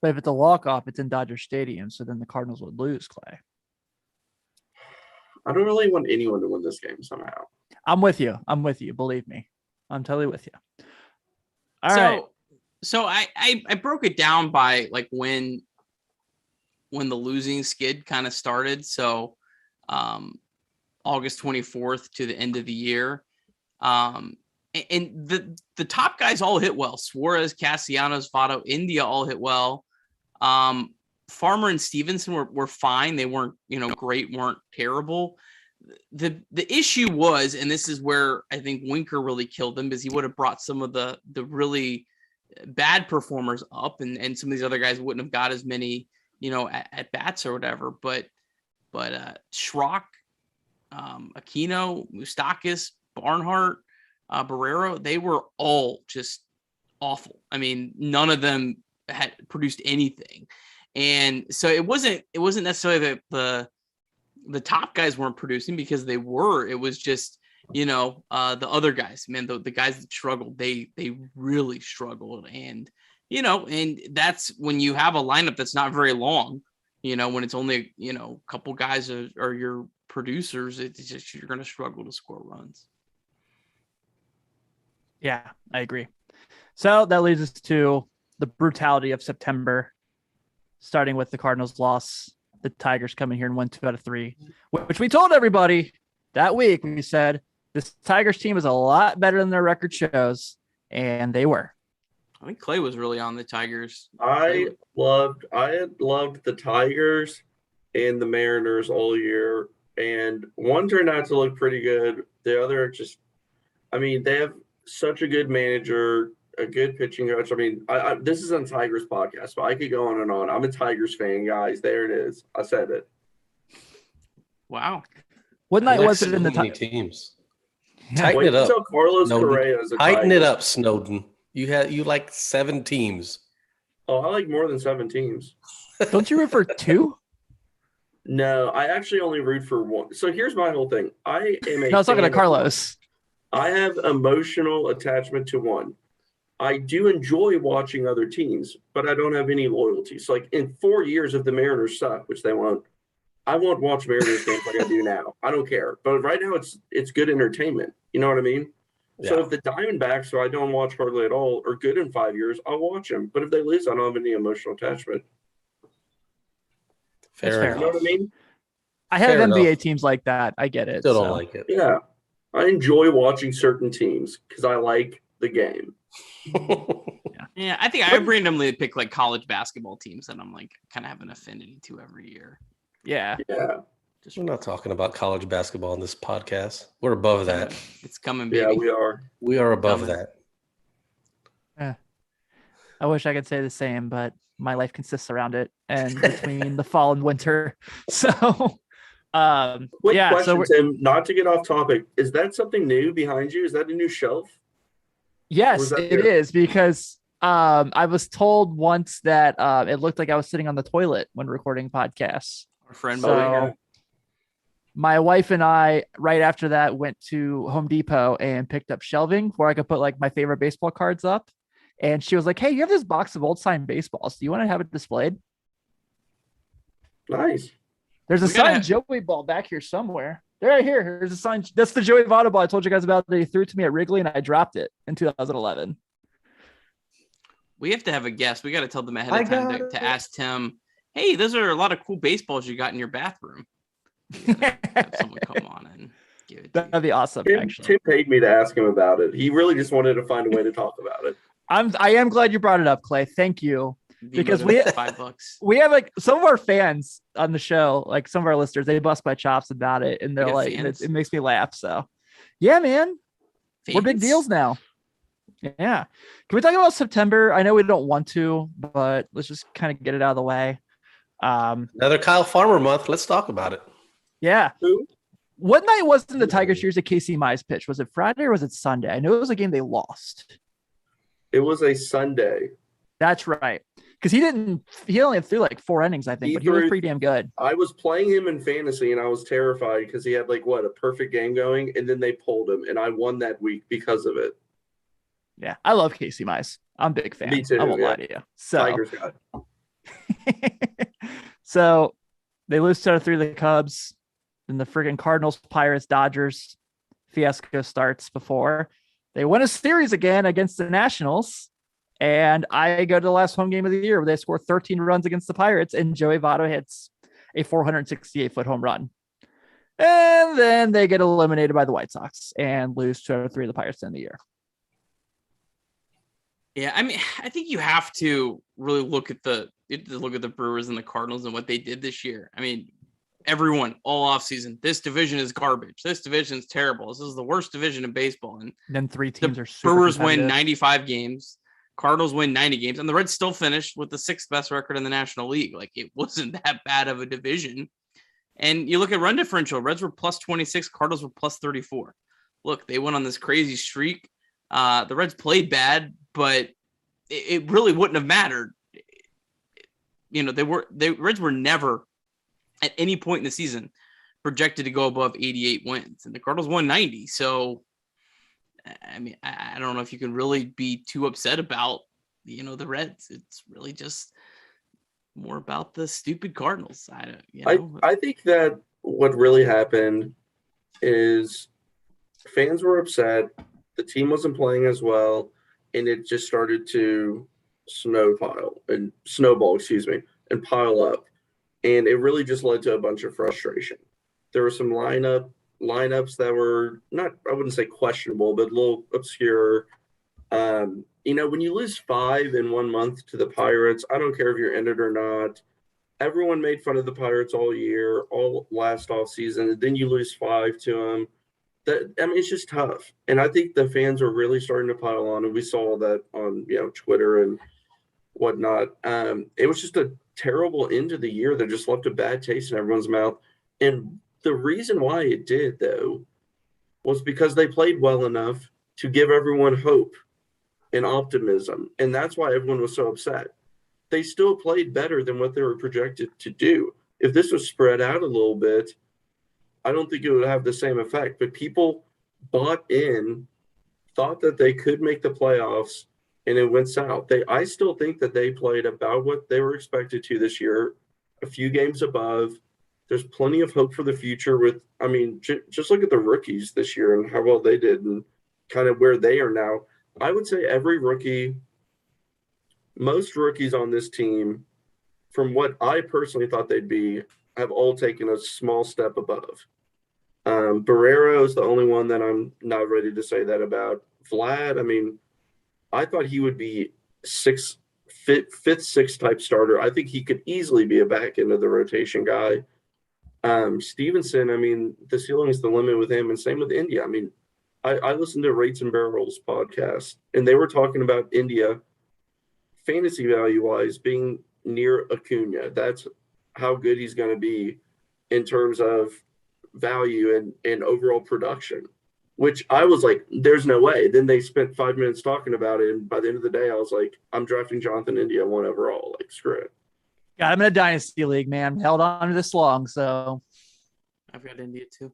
But if it's a walk-off, it's in Dodger Stadium, so then the Cardinals would lose, Clay. I don't really want anyone to win this game somehow. I'm with you. Believe me. I'm totally with you. All right. So I broke it down by like when the losing skid kind of started. So August 24th to the end of the year. And the top guys all hit well. Suarez, Castellanos, Votto, India all hit well. Farmer and Stevenson were fine. They weren't, great, weren't terrible. the issue was, and this is where I think Winker really killed them, is he would have brought some of the really bad performers up, and some of these other guys wouldn't have got as many, at bats or whatever. But Schrock, Aquino, Moustakas, Barnhart, Barrero, they were all just awful. I mean, none of them had produced anything. And so it wasn't necessarily that the top guys weren't producing, because they were. It was just, the other guys, man, the guys that struggled, they really struggled. And, and that's when you have a lineup that's not very long, when it's only, a couple guys are your producers, it's just, you're going to struggle to score runs. Yeah, I agree. So that leads us to the brutality of September, starting with the Cardinals loss. The Tigers coming here and won 2 out of 3, which we told everybody that week. We said this Tigers team is a lot better than their record shows, and they were. I think Clay was really on the Tigers. I had loved the Tigers and the Mariners all year, and one turned out to look pretty good. The other they have such a good manager, a good pitching coach. I mean, this is on Tigers podcast, but I could go on and on. I'm a Tigers fan, guys. There it is. I said it. Wow. What night was it in the teams? Yeah. Tighten it up. Carlos Snowden. Correa is a Tighten Tiger. it up, Snowden. You like 7 teams. Oh, I like more than 7 teams. Don't you root for 2? No, I actually only root for 1. So here's my whole thing. I am a No, I was talking to fan of- Carlos. I have emotional attachment to 1. I do enjoy watching other teams, but I don't have any loyalty. So, like, in 4 years, if the Mariners suck, which they won't, I won't watch Mariners games like I do now. I don't care. But right now, it's good entertainment. You know what I mean? Yeah. So if the Diamondbacks, who I don't watch hardly at all, are good in 5 years, I'll watch them. But if they lose, I don't have any emotional attachment. That's Fair fair. enough. You know what I mean? I have Fair NBA enough. teams like that. I get it. Still don't so. like it. Yeah. I enjoy watching certain teams because I like the game. Yeah, I think I randomly pick like college basketball teams that I'm like kind of have an affinity to every year. Yeah. Yeah. Just We're not talking about college basketball in this podcast. We're above that. It's coming, baby. Yeah, we are. We are above Coming. that. I wish I could say the same, but my life consists around it and between the fall and winter. So, Quick yeah. question, So Tim, not to get off topic. Is that something new behind you? Is that a new shelf? yes, was that it there? is because I was told once that it looked like I was sitting on the toilet when recording podcasts. Our friend So Mike. my wife and I, right after that, went to Home Depot and picked up shelving where I could put like my favorite baseball cards up. And she was like, "Hey, you have this box of old signed baseballs. Do you want to have it displayed?" Nice. There's a We gotta signed Joey ball back here somewhere. They're right here. Here's a signed. That's the Joey Votto ball I told you guys about that he threw to me at Wrigley, and I dropped it in 2011. We have to have a guest. We got to tell them ahead I of time got it. to ask Tim, hey, those are a lot of cool baseballs you got in your bathroom. Have someone come on and give it to you. That'd be awesome. Actually, Tim paid me to ask him about it. He really just wanted to find a way to talk about it. I am glad you brought it up, Clay. Thank you. Because we- $5. We have like some of our fans on the show, like some of our listeners, they bust my chops about it, and they're got like, fans? it makes me laugh. So, yeah, man, we're big Fans? deals now. Yeah. Can we talk about September? I know we don't want to, but let's just kind of get it out of the way. Another Kyle Farmer month. Let's talk about it. Yeah. Who? What night was in the Tiger series at Casey Mize pitch? Was it Friday or was it Sunday? I know it was a game they lost. It was a Sunday. That's right. Because he only threw like 4 innings, I think, He but he was threw- pretty damn good. I was playing him in fantasy, and I was terrified because he had a perfect game going, and then they pulled him, and I won that week because of it. Yeah. I love Casey Mize. I'm a big fan. Me too, I won't yeah. lie to you. So, Tigers got so they lose 2 out of 3 to the Cubs. Then the friggin' Cardinals, Pirates, Dodgers fiasco starts before they win a series again against the Nationals. And I go to the last home game of the year where they score 13 runs against the Pirates, and Joey Votto hits a 468-foot home run. And then they get eliminated by the White Sox and lose 2 out of 3 of the Pirates in the year. Yeah, I mean, I think you have to really look at the Brewers and the Cardinals and what they did this year. I mean, everyone all offseason. This division is garbage. This division is terrible. This is the worst division in baseball. And then 3 teams are super Brewers win competitive. 95 games. Cardinals win 90 games. And the Reds still finished with the 6th best record in the National League. Like, it wasn't that bad of a division. And you look at run differential. Reds were plus 26. Cardinals were plus 34. Look, they went on this crazy streak. The Reds played bad, but it really wouldn't have mattered. You know, the Reds were never at any point in the season projected to go above 88 wins, and the Cardinals won 90. So, I mean, I don't know if you can really be too upset about, you know, the Reds. It's really just more about the stupid Cardinals. I think that what really happened is fans were upset. The team wasn't playing as well, and it just started to snowball, and pile up. And it really just led to a bunch of frustration. There were some lineups that were not, I wouldn't say questionable, but a little obscure. You know, when you lose 5 in 1 month to the Pirates, I don't care if you're in it or not. Everyone made fun of the Pirates all year, all last off season, and then you lose 5 to them. It's just tough. And I think the fans are really starting to pile on, and we saw that on, you know, Twitter and whatnot. It was just a terrible end of the year that just left a bad taste in everyone's mouth. And the reason why it did, though, was because they played well enough to give everyone hope and optimism. And that's why everyone was so upset. They still played better than what they were projected to do. If this was spread out a little bit, I don't think it would have the same effect. But people bought in, thought that they could make the playoffs, and it went south. I still think that they played about what they were expected to this year, a few games above. There's plenty of hope for the future just look at the rookies this year and how well they did and kind of where they are now. I would say most rookies on this team, from what I personally thought they'd be, have all taken a small step above. Barrero is the only one that I'm not ready to say that about. Vlad, I thought he would be fifth, sixth type starter. I think he could easily be a back end of the rotation guy. Stevenson, the ceiling is the limit with him, and same with India. I listened to Rates and Barrels podcast, and they were talking about India fantasy value wise being near Acuna. That's how good he's going to be in terms of value and overall production, which I was like, there's no way. Then they spent 5 minutes talking about it, and by the end of the day, I was like, I'm drafting Jonathan India 1 overall. Like, screw it. Got him in a dynasty league, man. Held on to this long, so I've got India too.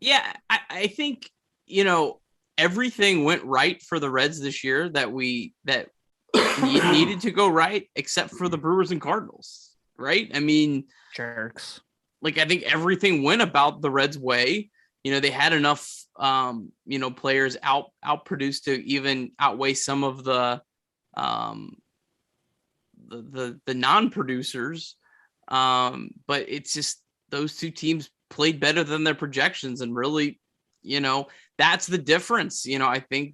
Yeah, I think, everything went right for the Reds this year that needed to go right, except for the Brewers and Cardinals, right? Jerks. Like, I think everything went about the Reds' way. They had enough, players outproduced to even outweigh some of the non-producers. But it's just those two teams played better than their projections, and really, that's the difference. I think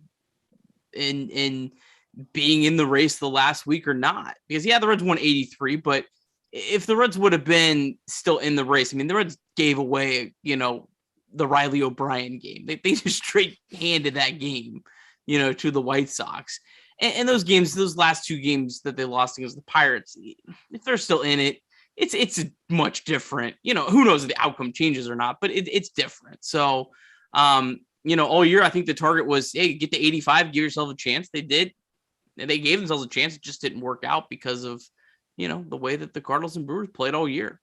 in being in the race the last week or not, because the Reds won 83, but if the Reds would have been still in the race, the Reds gave away, the Riley O'Brien game. They just straight handed that game, to the White Sox. And those games, those last 2 games that they lost against the Pirates, if they're still in it, it's much different. Who knows if the outcome changes or not, but it's different. So, all year, I think the target was, hey, get to 85, give yourself a chance. They did. They gave themselves a chance. It just didn't work out because of, the way that the Cardinals and Brewers played all year.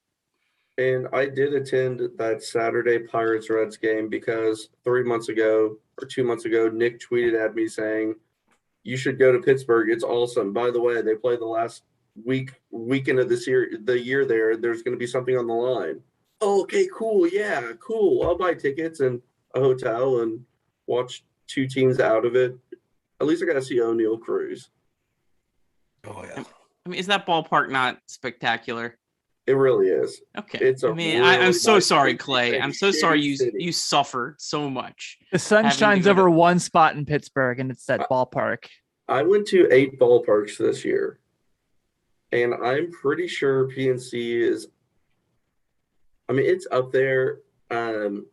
And I did attend that Saturday Pirates-Reds game because 3 months ago or 2 months ago, Nick tweeted at me saying, you should go to Pittsburgh. It's awesome. By the way, they play the last weekend of the year there. There's going to be something on the line. Oh, okay, cool. Yeah, cool. I'll buy tickets and a hotel and watch 2 teams out of it. At least I got to see O'Neal Cruz. Oh, yeah. Is that ballpark not spectacular? It really is. Okay. It's I'm so sorry, Clay. I'm so sorry city. you suffered so much. The sun shines over one spot in Pittsburgh, and it's that ballpark. I went to 8 ballparks this year. and I'm pretty sure PNC is. I mean, it's up there.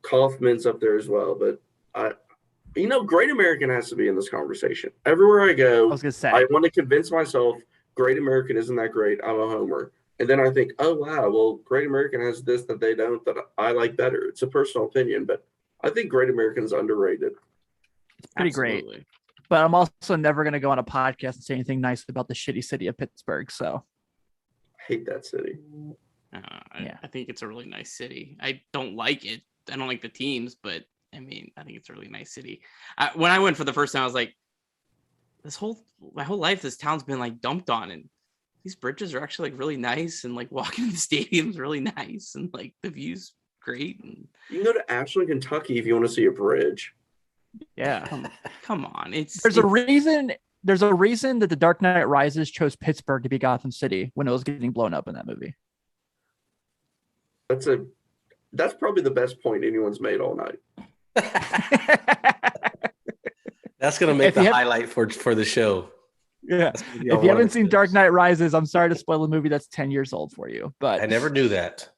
Kaufman's up there as well, but Great American has to be in this conversation. Everywhere I I go, was gonna say. I want to convince myself Great American isn't that great. I'm a homer. And then I think, oh, wow, well, Great American has this that they don't that I like better. It's a personal opinion, but I think Great American's underrated. It's pretty great. Absolutely. But I'm also never gonna go on a podcast and say anything nice about the shitty city of Pittsburgh. So I hate that city. Yeah. I think it's a really nice city. I don't like it. I don't like the teams, but I mean, I think it's a really nice city. When I went for the first time, I was like, my whole life, this town's been like dumped on, and these bridges are actually like really nice, and like walking to the stadium's really nice, and like the view's great. And You can go to Ashland, Kentucky if you want to see a bridge. yeah. come on, There's a reason that the Dark Knight Rises chose Pittsburgh to be Gotham City when it was getting blown up in that movie. That's probably the best point anyone's made all night. That's gonna make If you the have- highlight for the show. Yeah. That's gonna be If on you one haven't of the seen shows. Dark Knight Rises, I'm sorry to spoil a movie that's 10 years old for you. But I never knew that.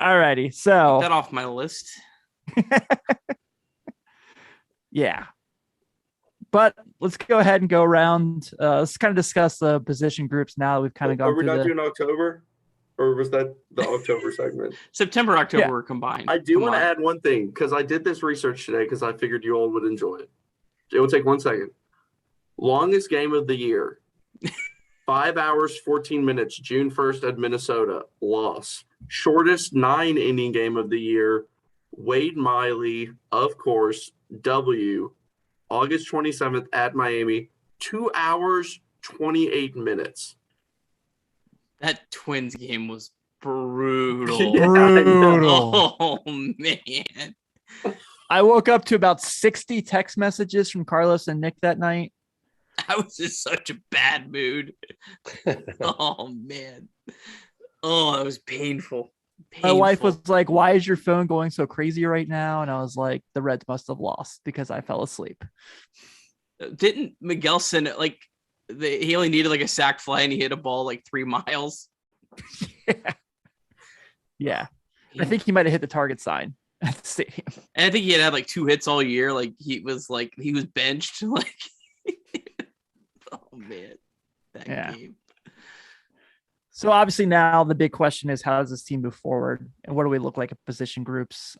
alrighty. So that off my list. yeah. But let's go ahead and go around. Let's kind of discuss the position groups now that we've kind of gone Are we through not the doing October? Or was that the October segment? September, October Yeah. were combined. I do Come want to on. add one thing because I did this research today because I figured you all would enjoy it. It will take 1 second. Longest game of the year. 5 hours, 14 minutes, June 1st at Minnesota. Loss. Shortest 9-inning game of the year. Wade Miley, of course, W. August 27th at Miami. 2 hours, 28 minutes. That Twins game was brutal. Yeah, I know. brutal. Oh man. I woke up to about 60 text messages from Carlos and Nick that night. I was in such a bad mood. Oh man. Oh, that was painful. My wife Painful. was like, "Why is your phone going so crazy right now?" And I was like, "The Reds must have lost because I fell asleep." Didn't Miguel send it like he only needed like a sac fly and he hit a ball like 3 miles? Yeah. I think he might have hit the target sign at the stadium. And I think he had like 2 hits all year. Like he was benched. Like oh man. That Yeah. game. So obviously now the big question is, how does this team move forward and what do we look like at position groups?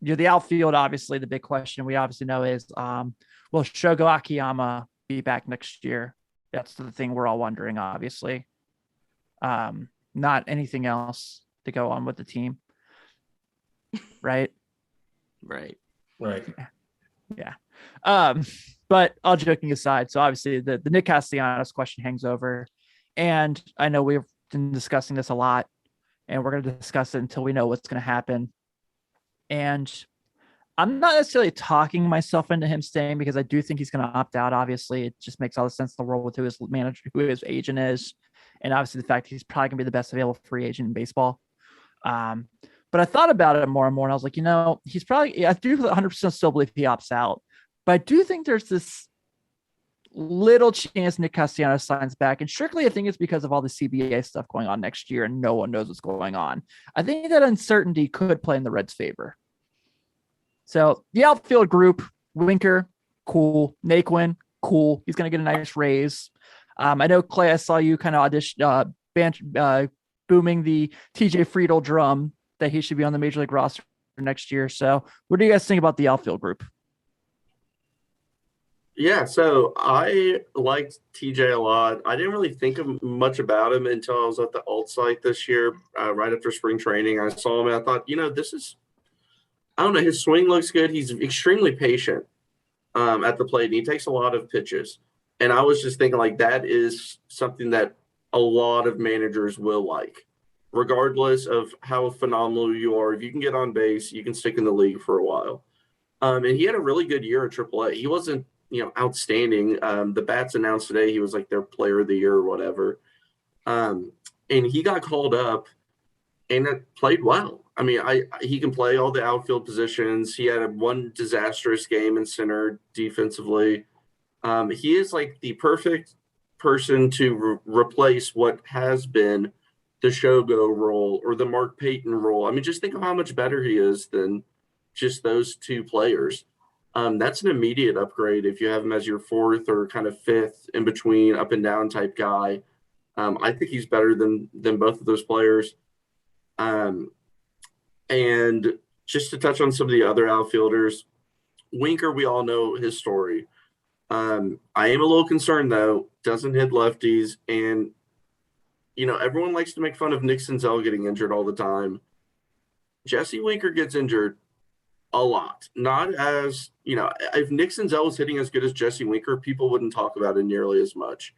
The outfield, obviously the big question we obviously know is, will Shogo Akiyama be back next year? That's the thing we're all wondering, obviously. Not anything else to go on with the team. Right. Right. Right. But all joking aside, so obviously the Nick Castellanos question hangs over. And I know we've been discussing this a lot, and we're going to discuss it until we know what's going to happen. And I'm not necessarily talking myself into him staying because I do think he's going to opt out. Obviously, it just makes all the sense in the world with who his manager, who his agent is, and obviously the fact he's probably going to be the best available free agent in baseball. But I thought about it more and more, and I was like, he's probably. I do 100% still believe he opts out, but I do think there's this little chance Nick Castellanos signs back, and strictly I think it's because of all the CBA stuff going on next year and no one knows what's going on. I think that uncertainty could play in the Reds' favor. So the outfield group: Winker, cool; Naquin, cool. He's going to get a nice raise. I know, Clay, I saw you kind of audition, booming the TJ Friedel drum that he should be on the Major League roster next year. So what do you guys think about the outfield group? Yeah, so I liked TJ a lot. I didn't really think of much about him until I was at the alt site this year, right after spring training. I saw him and I thought, I don't know, his swing looks good. He's extremely patient at the plate, and he takes a lot of pitches. And I was just thinking, like, that is something that a lot of managers will like, regardless of how phenomenal you are. If you can get on base, you can stick in the league for a while. And he had a really good year at AAA. He wasn't outstanding. The Bats announced today he was like their player of the year or whatever. And he got called up and it played well. I mean, he can play all the outfield positions. He had one disastrous game in center defensively. He is like the perfect person to replace what has been the Shogo role or the Mark Payton role. I mean, just think of how much better he is than just those two players. That's an immediate upgrade if you have him as your fourth or kind of fifth in between up and down type guy. I think he's better than both of those players. And just to touch on some of the other outfielders, Winker, we all know his story. I am a little concerned, though, doesn't hit lefties. And, everyone likes to make fun of Nick Senzel getting injured all the time. Jesse Winker gets injured a lot. Not as, if Nick Senzel was hitting as good as Jesse Winker, people wouldn't talk about it nearly as much.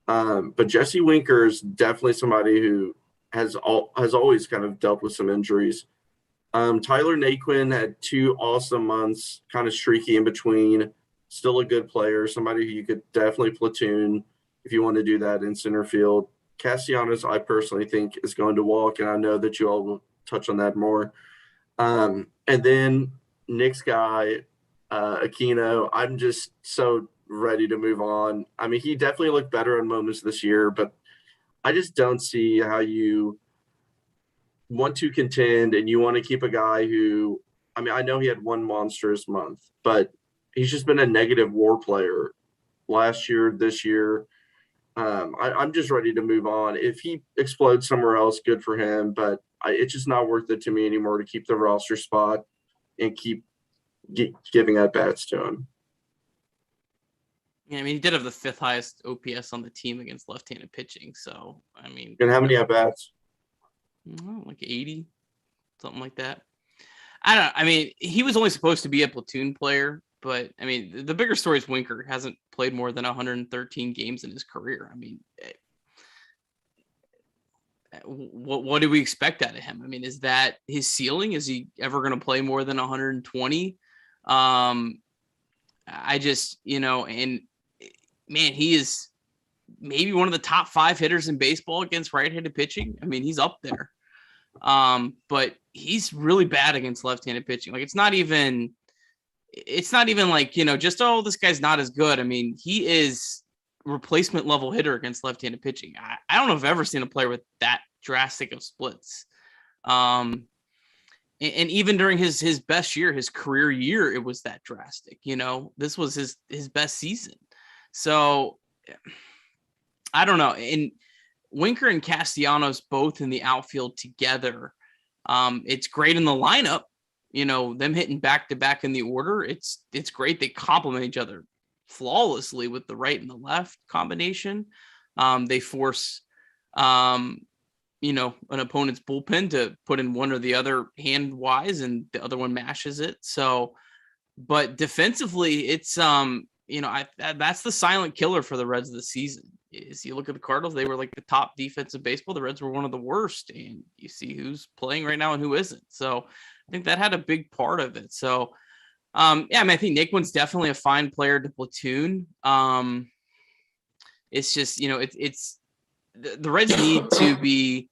But Jesse Winker is definitely somebody who has always kind of dealt with some injuries. Tyler Naquin had 2 awesome months, kind of streaky in between. Still a good player, somebody who you could definitely platoon if you want to do that in center field. Castellanos, I personally think, is going to walk, and I know that you all will touch on that more. And then Nick's guy, Aquino, I'm just so ready to move on. I mean, he definitely looked better in moments this year, but I just don't see how you want to contend and you want to keep a guy who, I mean, I know he had one monstrous month, but he's just been a negative WAR player last year, this year. I'm just ready to move on. If he explodes somewhere else, good for him, but it's just not worth it to me anymore to keep the roster spot and keep giving at bats to him. Yeah, I mean, he did have the 5th highest OPS on the team against left-handed pitching. So, I mean, and how many at bats? Like 80, something like that. I don't know. I mean, he was only supposed to be a platoon player, but I mean, the bigger story is Winker hasn't played more than 113 games in his career. I mean, what do we expect out of him? I mean, is that his ceiling? Is he ever going to play more than 120? I just, and man, he is maybe one of the top 5 hitters in baseball against right-handed pitching. I mean, he's up there. But he's really bad against left-handed pitching. Like, it's not even like, just, oh, this guy's not as good. I mean, he is replacement level hitter against left-handed pitching. I don't know if I've ever seen a player with that drastic of splits. And even during his best year, his career year, it was that drastic. This was his best season. So I don't know. And Winker and Castellanos both in the outfield together. It's great in the lineup. Them hitting back to back in the order. It's great. They complement each other flawlessly with the right and the left combination. They force an opponent's bullpen to put in one or the other hand wise, and the other one mashes it. So, but defensively, it's that's the silent killer for the Reds this season. Is you look at the Cardinals, they were like the top defense of baseball. The Reds were one of the worst, and you see who's playing right now and who isn't. So I think that had a big part of it. So, I mean, I think Naquin's definitely a fine player to platoon. It's just, it's the Reds need to be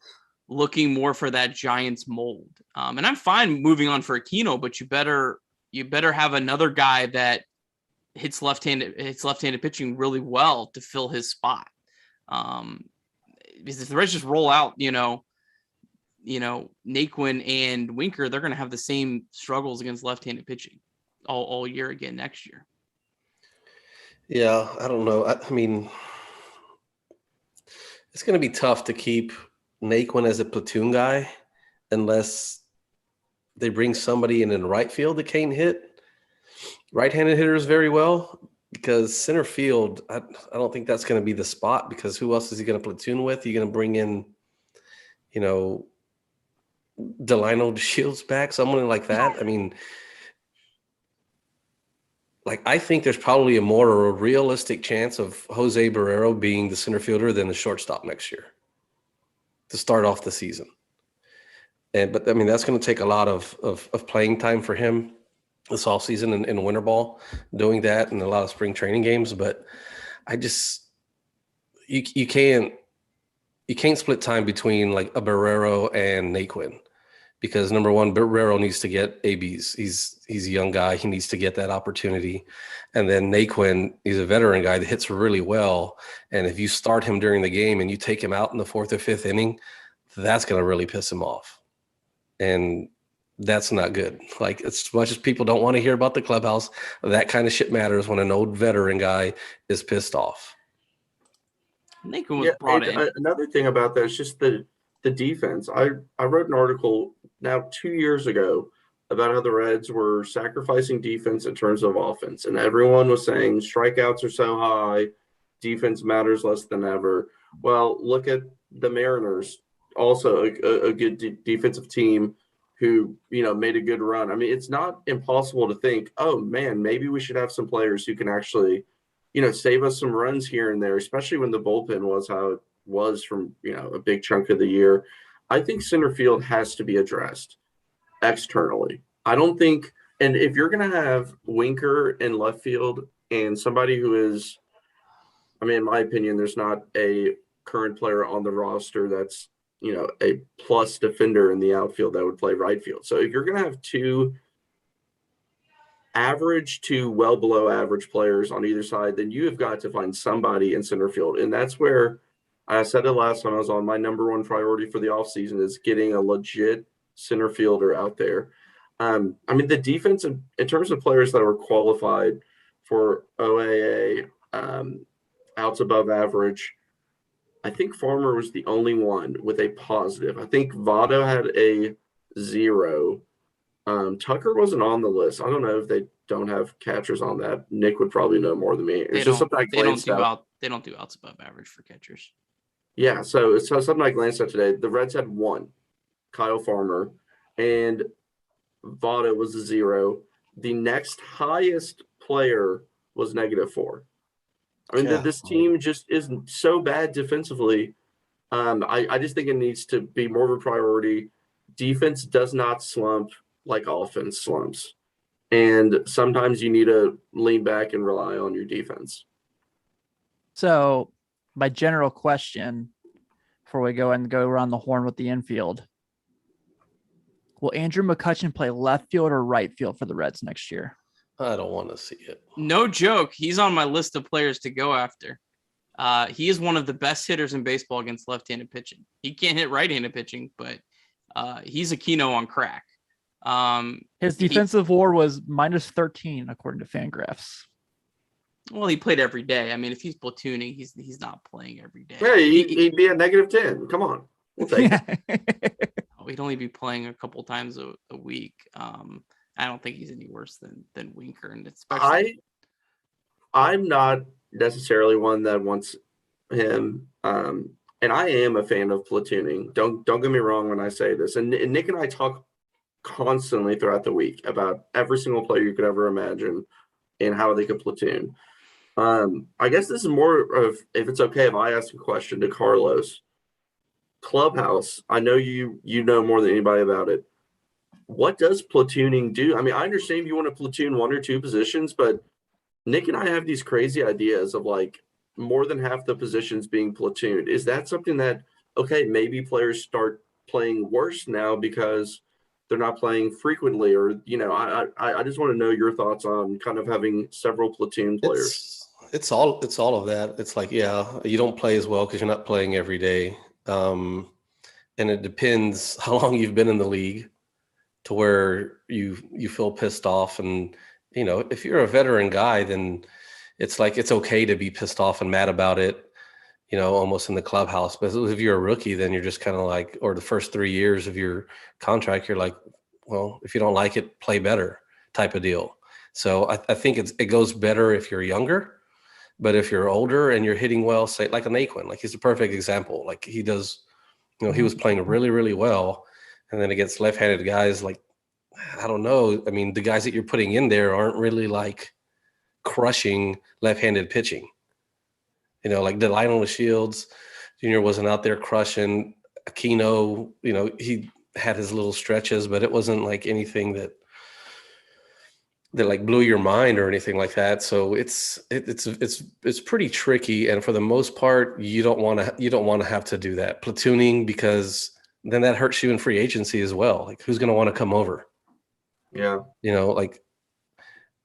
looking more for that Giants mold. And I'm fine moving on for Aquino, but you better have another guy that hits left-handed pitching really well to fill his spot. Because if the Reds just roll out, Naquin and Winker, they're going to have the same struggles against left-handed pitching all year again next year. Yeah, I don't know. I mean, it's going to be tough to keep Naquin as a platoon guy unless they bring somebody in the right field that can't hit right-handed hitters very well, because center field, I don't think that's going to be the spot, because who else is he going to platoon with? You're going to bring in, Delino Shields back, someone like that. I mean, I think there's probably a more realistic chance of Jose Barrero being the center fielder than the shortstop next year to start off the season. But I mean, that's going to take a lot of playing time for him this offseason in winter ball, doing that, and a lot of spring training games. But I just you can't split time between like a Barrero and Naquin. because number one, Barrero needs to get ABs. He's a young guy. He needs to get that opportunity. And then Naquin, he's a veteran guy that hits really well. And if you start him during the game and you take him out in the 4th or 5th inning, that's going to really piss him off. And that's not good. Like, as much as people don't want to hear about the clubhouse, that kind of shit matters when an old veteran guy is pissed off. Naquin was brought in. Another thing about that is just the defense. I wrote an article now 2 years ago about how the Reds were sacrificing defense in terms of offense. And everyone was saying strikeouts are so high, defense matters less than ever. Well, look at the Mariners, also a good defensive team who, made a good run. I mean, it's not impossible to think, oh, man, maybe we should have some players who can actually, save us some runs here and there, especially when the bullpen was how it was from, a big chunk of the year. I think center field has to be addressed externally. I don't think, and if you're going to have Winker in left field and somebody who is, in my opinion, there's not a current player on the roster that's, a plus defender in the outfield that would play right field. So if you're going to have two average to well below average players on either side, then you have got to find somebody in center field. And that's where I said it last time I was on, my number one priority for the offseason is getting a legit center fielder out there. The defense in terms of players that were qualified for OAA outs above average, I think Farmer was the only one with a positive. I think Votto had a 0. Tucker wasn't on the list. I don't know if they don't have catchers on that. Nick would probably know more than me. They don't do outs above average for catchers. Yeah, so something I glanced at today. The Reds had 1, Kyle Farmer, and Votto was a 0. The next highest player was -4. This team just is so bad defensively. I just think it needs to be more of a priority. Defense does not slump like offense slumps. And sometimes you need to lean back and rely on your defense. So my general question before we go around the horn with the infield, will Andrew McCutchen play left field or right field for the Reds next year? I don't want to see it. No joke. He's on my list of players to go after. He is one of the best hitters in baseball against left-handed pitching. He can't hit right-handed pitching, but he's a Keno on crack. His defensive WAR was -13 according to Fangraphs. Well, he played every day. If he's platooning, he's not playing every day. Yeah, he'd be at -10. Come on. We'll take it. He'd only be playing a couple times a week. I don't think he's any worse than Winker, and especially I'm not necessarily one that wants him. And I am a fan of platooning. Don't get me wrong when I say this. And Nick and I talk constantly throughout the week about every single player you could ever imagine and how they could platoon. I guess this is more of, if it's okay if I ask a question to Carlos. Clubhouse, I know you know more than anybody about it. What does platooning do? I understand you want to platoon 1 or 2 positions, but Nick and I have these crazy ideas of like more than half the positions being platooned. Is that something that, okay, maybe players start playing worse now because they're not playing frequently, or, I just want to know your thoughts on kind of having several platoon players. It's all of that. It's like, yeah, you don't play as well because you're not playing every day. And it depends how long you've been in the league to where you feel pissed off. And, if you're a veteran guy, then it's like, it's okay to be pissed off and mad about it, almost in the clubhouse. But if you're a rookie, then you're just kind of like, or the first 3 years of your contract, you're like, well, if you don't like it, play better type of deal. So I think it goes better if you're younger, but if you're older and you're hitting well, say like a Naquin, like he's a perfect example. Like he does, he was playing really, really well. And then against left-handed guys, like, I don't know. The guys that you're putting in there aren't really like crushing left-handed pitching. Like Delino Shields Jr. wasn't out there crushing. Aquino, he had his little stretches, but it wasn't like anything that like blew your mind or anything like that. So it's pretty tricky. And for the most part, you don't want to have to do that platooning, because then that hurts you in free agency as well. Like, who's going to want to come over? Yeah. You know, like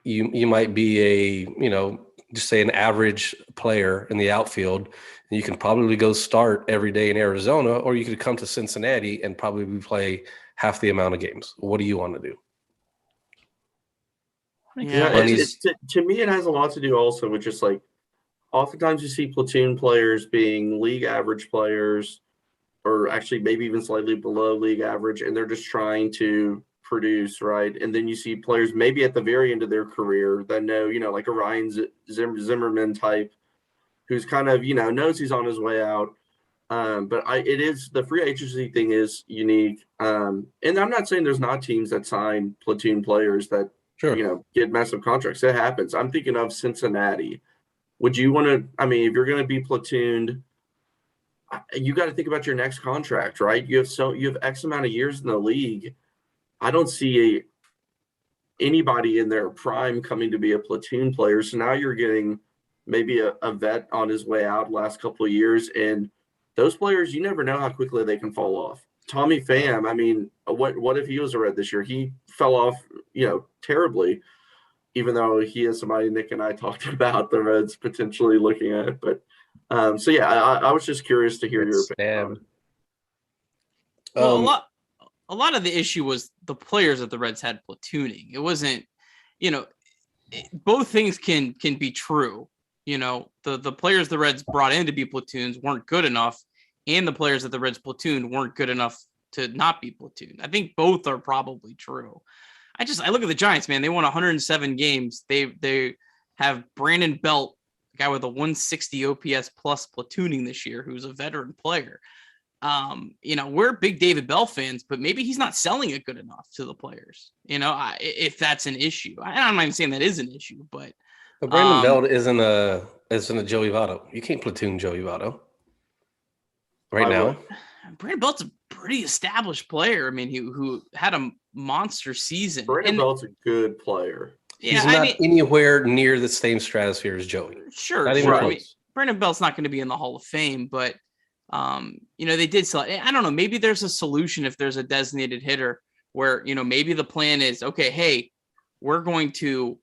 you might be a, just say an average player in the outfield, and you can probably go start every day in Arizona, or you could come to Cincinnati and probably play half the amount of games. What do you want to do? Yeah, to me, it has a lot to do also with just like, oftentimes you see platoon players being league average players, or actually maybe even slightly below league average, and they're just trying to produce, right? And then you see players maybe at the very end of their career that know, like a Ryan Zimmerman type, who's kind of, knows he's on his way out. But it is, the free agency thing is unique. And I'm not saying there's not teams that sign platoon players that, Sure, get massive contracts. It happens. I'm thinking of Cincinnati. Would you want to, if you're going to be platooned, you got to think about your next contract, right? You have X amount of years in the league. I don't see anybody in their prime coming to be a platoon player. So now you're getting maybe a vet on his way out last couple of years. And those players, you never know how quickly they can fall off. Tommy Pham, what if he was a Red this year? He fell off, terribly, even though he is somebody Nick and I talked about the Reds potentially looking at. But so yeah, I was just curious to hear your opinion. Well, a lot of the issue was the players that the Reds had platooning. It wasn't, both things can be true. The players the Reds brought in to be platoons weren't good enough, and the players that the Reds platooned weren't good enough to not be platooned. I think both are probably true. I look at the Giants, man. They won 107 games. They have Brandon Belt, a guy with a 160 OPS plus platooning this year, who's a veteran player. We're big David Bell fans, but maybe he's not selling it good enough to the players. If that's an issue, I'm not even saying that is an issue, but Brandon Belt isn't a Joey Votto. You can't platoon Joey Votto right now. Brandon Belt's a pretty established player. I mean, who had a monster season. Brandon Belt's a good player. Yeah, he's not anywhere near the same stratosphere as Joey. Sure. Brandon Belt's not going to be in the Hall of Fame, but they did sell it. I don't know. Maybe there's a solution if there's a designated hitter where, maybe the plan is, okay, hey, we're going to,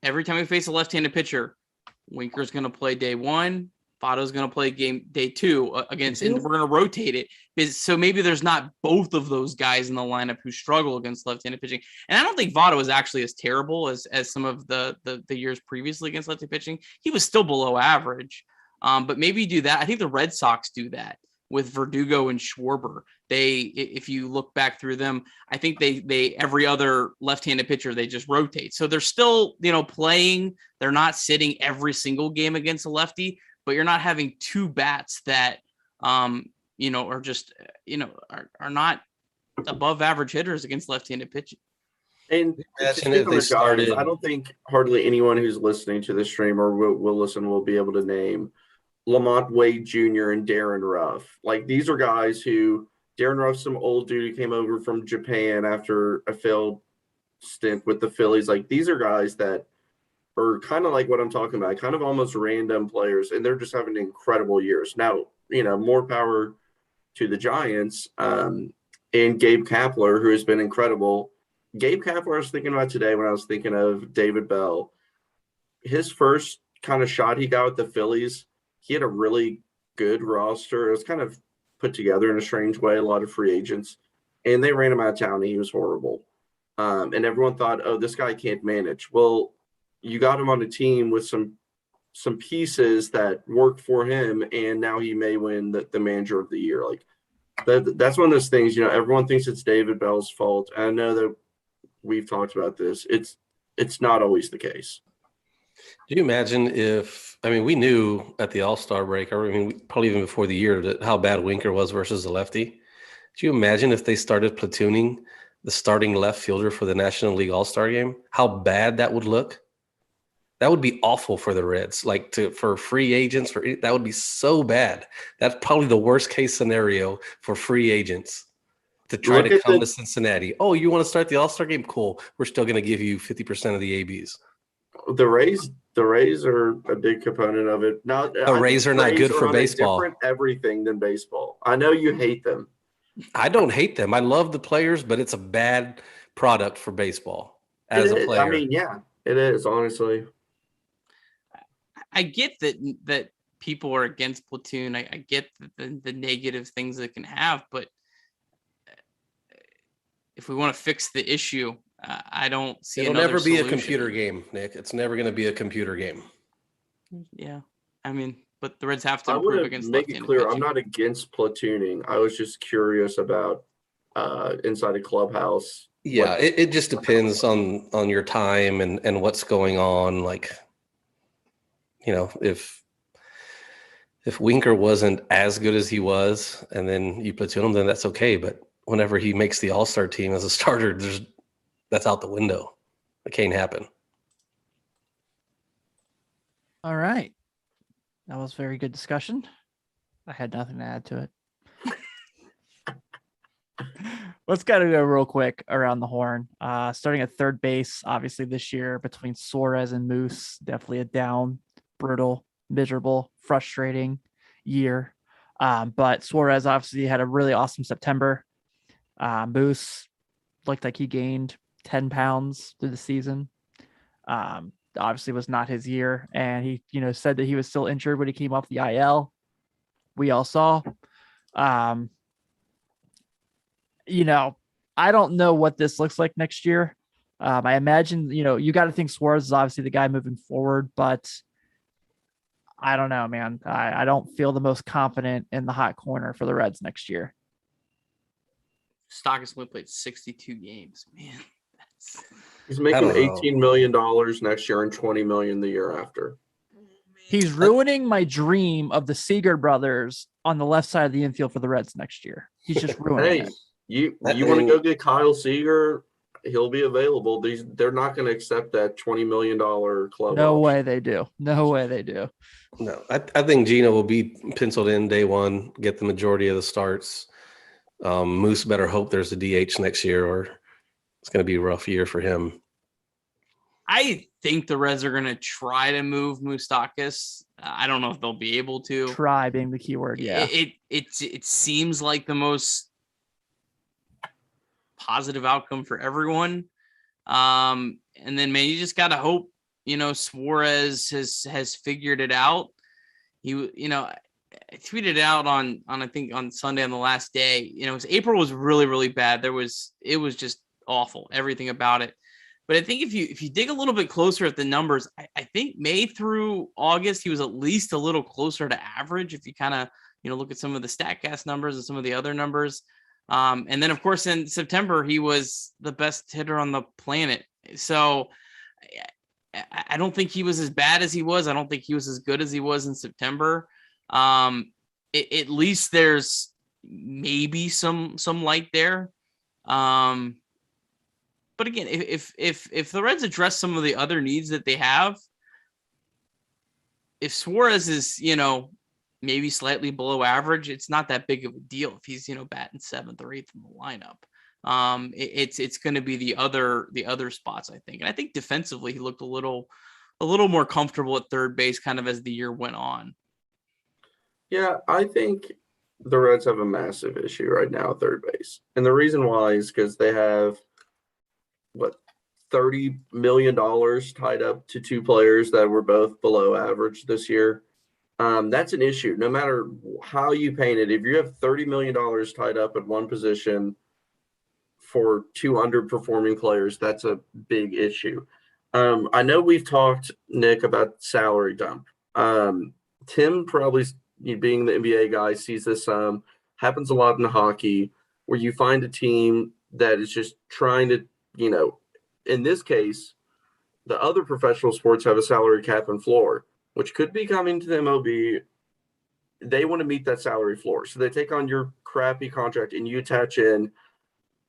every time we face a left-handed pitcher, Winker's going to play day one, Votto's going to play day two against, and we're going to rotate it. So maybe there's not both of those guys in the lineup who struggle against left-handed pitching. And I don't think Votto was actually as terrible as some of the years previously against lefty pitching. He was still below average. But maybe do that. I think the Red Sox do that with Verdugo and Schwarber. If you look back through them, I think they every other left-handed pitcher, they just rotate. So they're still, playing. They're not sitting every single game against a lefty, but you're not having two bats that, are just, are not above average hitters against left-handed pitching. And I don't think hardly anyone who's listening to this stream or will listen will be able to name Lamont Wade Jr. and Darren Ruff. Like, these are guys who, Darren Ruff's some old dude who came over from Japan after a failed stint with the Phillies. Like, these are guys that are kind of like what I'm talking about, kind of almost random players, and they're just having incredible years. Now, more power to the Giants and Gabe Kapler, who has been incredible. Gabe Kapler, I was thinking about today when I was thinking of David Bell. His first kind of shot he got with the Phillies, he had a really good roster. It was kind of put together in a strange way, a lot of free agents, and they ran him out of town, and he was horrible. And everyone thought, oh, this guy can't manage. Well, you got him on a team with some pieces that worked for him, and now he may win the manager of the year. Like, that's one of those things, everyone thinks it's David Bell's fault. And I know that we've talked about this. It's not always the case. Do you imagine we knew at the All-Star break, probably even before the year, how bad Winker was versus the lefty. Do you imagine if they started platooning the starting left fielder for the National League All-Star game, how bad that would look? That would be awful for the Reds. For free agents, that would be so bad. That's probably the worst case scenario for free agents to try to come to Cincinnati. Oh, you want to start the All-Star game? Cool. We're still going to give you 50% of the ABs. The Rays are a big component of it. Now, the Rays are not good for baseball. Different everything than baseball. I know you hate them, I don't hate them. I love the players, but it's a bad product for baseball as a It is. player. I mean, yeah, it is, honestly. I get that people are against Platoon. I get the negative things it can have, but if we want to fix the issue, I don't see It'll another never be a solution. computer game, Nick. It's never going to be a computer game. Yeah, I mean, but the Reds have to I improve want to against make it left-handed clear pitching. I'm not against platooning. I was just curious about inside a clubhouse. Yeah, it just depends on your time and what's going on. Like, you know, if Winker wasn't as good as he was, and then you platoon him, then that's okay. But whenever he makes the All-Star team as a starter, that's out the window. It can't happen. All right. That was very good discussion. I had nothing to add to it. Let's kind of go real quick around the horn. Starting at third base, obviously this year between Suarez and Moose, definitely a down, brutal, miserable, frustrating year. But Suarez obviously had a really awesome September. Moose looked like he gained 10 pounds through the season. Obviously was not his year. And he, said that he was still injured when he came off the IL. We all saw. I don't know what this looks like next year. I imagine, you got to think Suarez is obviously the guy moving forward, but I don't know, man. I don't feel the most confident in the hot corner for the Reds next year. Stockers only played 62 games, man. He's making $18 million next year and $20 million the year after. He's ruining my dream of the Seager brothers on the left side of the infield for the Reds next year. He's just ruining it. You want to go get Kyle Seager? He'll be available. They're not going to accept that $20 million club. No way they do. No way they do. No, I think Gino will be penciled in day one, get the majority of the starts. Moose better hope there's a DH next year, or it's going to be a rough year for him. I think the Reds are going to try to move Moustakas. I don't know if they'll be able to. Try being the key word, yeah. It seems like the most positive outcome for everyone. And then, man, you just got to hope, Suarez has figured it out. I tweeted out on I think on Sunday on the last day, April was really, really bad. It was just awful, everything about it. But I think if you dig a little bit closer at the numbers, I think May through August, he was at least a little closer to average. If you kind of, look at some of the StatCast numbers and some of the other numbers. And then, of course, in September, he was the best hitter on the planet. So I don't think he was as bad as he was. I don't think he was as good as he was in September. At least there's maybe some light there. But again, if the Reds address some of the other needs that they have, if Suarez is, maybe slightly below average, it's not that big of a deal. If he's, batting 7th or 8th in the lineup, it's going to be the other spots, I think. And I think defensively, he looked a little more comfortable at third base kind of as the year went on. Yeah, I think the Reds have a massive issue right now at third base. And the reason why is because they have, $30 million tied up to two players that were both below average this year. That's an issue. No matter how you paint it, if you have $30 million tied up at one position for two underperforming players, that's a big issue. I know we've talked, Nick, about salary dump. Tim probably, being the NBA guy, sees this happens a lot in hockey, where you find a team that is just trying to, in this case, the other professional sports have a salary cap and floor, which could be coming to the MLB. They want to meet that salary floor. So they take on your crappy contract and you attach in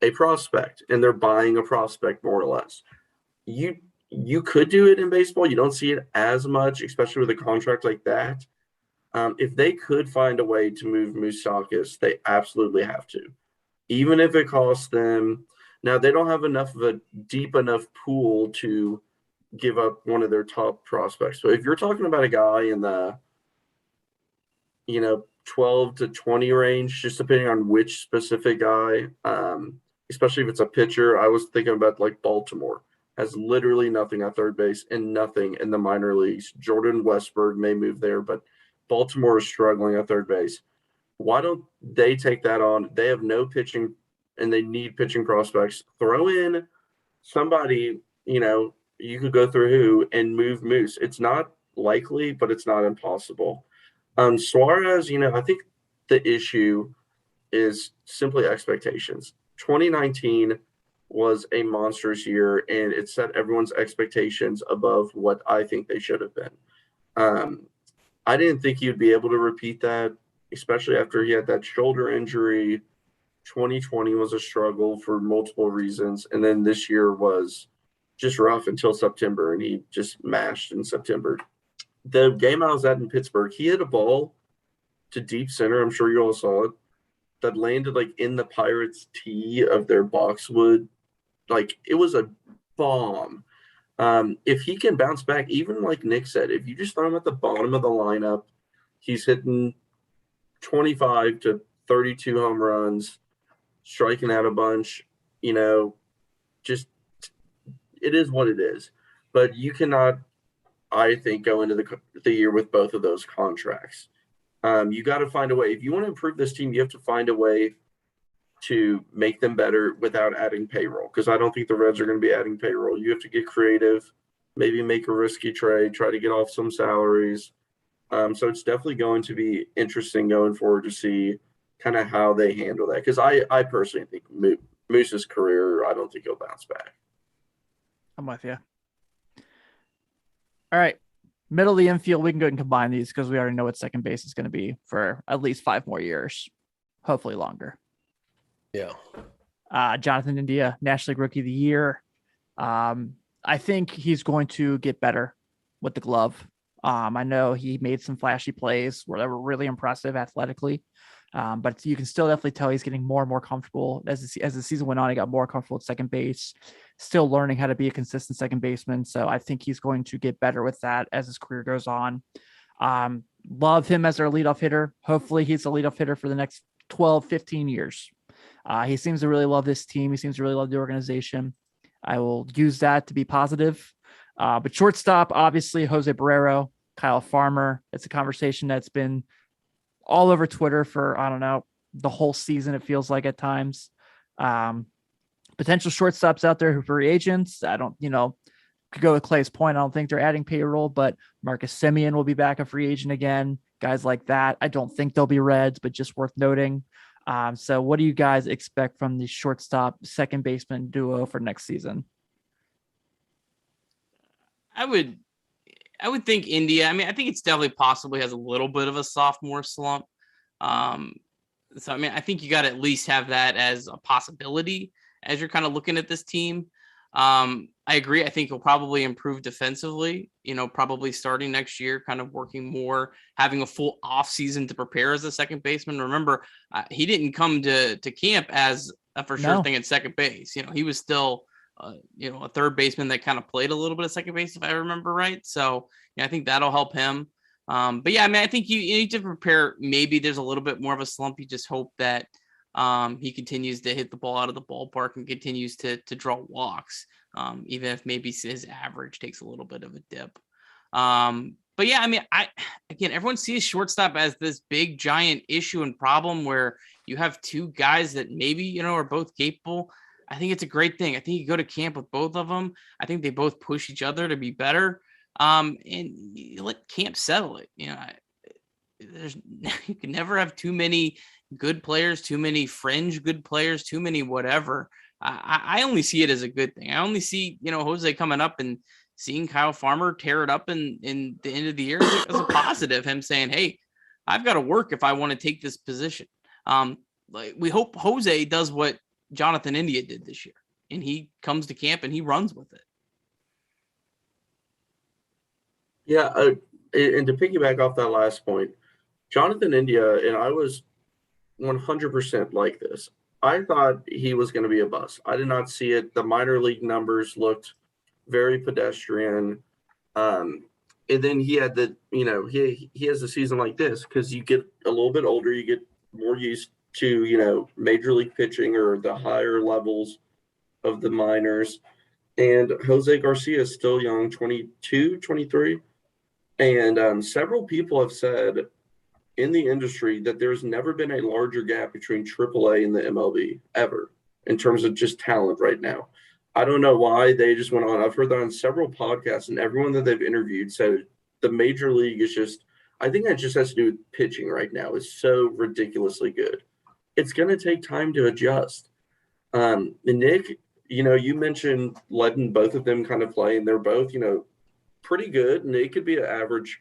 a prospect, and they're buying a prospect more or less. You could do it in baseball. You don't see it as much, especially with a contract like that. If they could find a way to move Moustakas, they absolutely have to. Even if it costs them. Now, they don't have enough of a deep enough pool to give up one of their top prospects. But if you're talking about a guy in the, 12 to 20 range, just depending on which specific guy. Especially if it's a pitcher. I was thinking about like Baltimore has literally nothing at third base and nothing in the minor leagues. Jordan Westburg may move there, but Baltimore is struggling at third base. Why don't they take that on? They have no pitching and they need pitching prospects. Throw in somebody, you could go through who and move Moose. It's not likely, but it's not impossible. Suarez, I think the issue is simply expectations. 2019 was a monstrous year, and it set everyone's expectations above what I think they should have been. I didn't think he'd be able to repeat that, especially after he had that shoulder injury. 2020 was a struggle for multiple reasons, and then this year was just rough until September, and he just mashed in September. The game I was at in Pittsburgh, he hit a ball to deep center. I'm sure you all saw it. That landed like in the Pirates' tee of their boxwood. Like it was a bomb. If he can bounce back, even like Nick said, if you just throw him at the bottom of the lineup, he's hitting 25 to 32 home runs, striking out a bunch, just it is what it is. But you cannot, I think, go into the year with both of those contracts. You got to find a way. If you want to improve this team, you have to find a way to make them better without adding payroll, because I don't think the Reds are going to be adding payroll. You have to get creative, maybe make a risky trade, try to get off some salaries. So it's definitely going to be interesting going forward to see kind of how they handle that, because I personally think Moose's career, I don't think he'll bounce back. I'm with you. All right. Middle of the infield, we can go and combine these because we already know what second base is going to be for at least 5 more years, hopefully longer. Yeah. Jonathan India, National League Rookie of the Year. I think he's going to get better with the glove. I know he made some flashy plays where they were really impressive athletically, but you can still definitely tell he's getting more and more comfortable as the season went on. He got more comfortable at second base, still learning how to be a consistent second baseman. So I think he's going to get better with that as his career goes on. Love him as our leadoff hitter. Hopefully he's a leadoff hitter for the next 12, 15 years. He seems to really love this team. He seems to really love the organization. I will use that to be positive. But shortstop, obviously, Jose Barrero, Kyle Farmer. It's a conversation that's been all over Twitter for, I don't know, the whole season, it feels like at times. Potential shortstops out there who are free agents. I don't, could go with Clay's point. I don't think they're adding payroll, but Marcus Semien will be back a free agent again. Guys like that. I don't think they'll be Reds, but just worth noting. So what do you guys expect from the shortstop second baseman duo for next season? I would think India. I mean, I think it's definitely possibly has a little bit of a sophomore slump. So, I mean, I think you got to at least have that as a possibility as you're kind of looking at this team. I agree. I think he'll probably improve defensively, probably starting next year, kind of working more, having a full off season to prepare as a second baseman. Remember, he didn't come to camp as a for sure thing at second base. He was still, a third baseman that kind of played a little bit of second base, if I remember right. So I think that'll help him. But yeah, I mean, I think you need to prepare. Maybe there's a little bit more of a slump. You just hope that he continues to hit the ball out of the ballpark and continues to draw walks, even if maybe his average takes a little bit of a dip. But yeah, I mean, everyone sees shortstop as this big giant issue and problem where you have two guys that maybe, are both capable. I think it's a great thing. I think you go to camp with both of them. I think they both push each other to be better. And you let camp settle it. You can never have too many good players, too many fringe good players, too many whatever. I only see it as a good thing. I only see, Jose coming up and seeing Kyle Farmer tear it up in the end of the year as a positive. Him saying, hey, I've got to work if I want to take this position. We hope Jose does what Jonathan India did this year, and he comes to camp and he runs with it. Yeah, and to piggyback off that last point, Jonathan India, and I was 100% like this. I thought he was going to be a bust. I did not see it. The minor league numbers looked very pedestrian. and then he had he has a season like this because you get a little bit older, you get more used to major league pitching or the higher levels of the minors. And Jose Garcia is still young, 22, 23. And several people have said in the industry that there's never been a larger gap between AAA and the MLB ever in terms of just talent right now. I don't know why they just went on. I've heard that on several podcasts, and everyone that they've interviewed said the major league is just, I think that just has to do with pitching right now. It's so ridiculously good. It's going to take time to adjust. And Nick, you mentioned letting both of them kind of play, and they're both, pretty good. And it could be an average.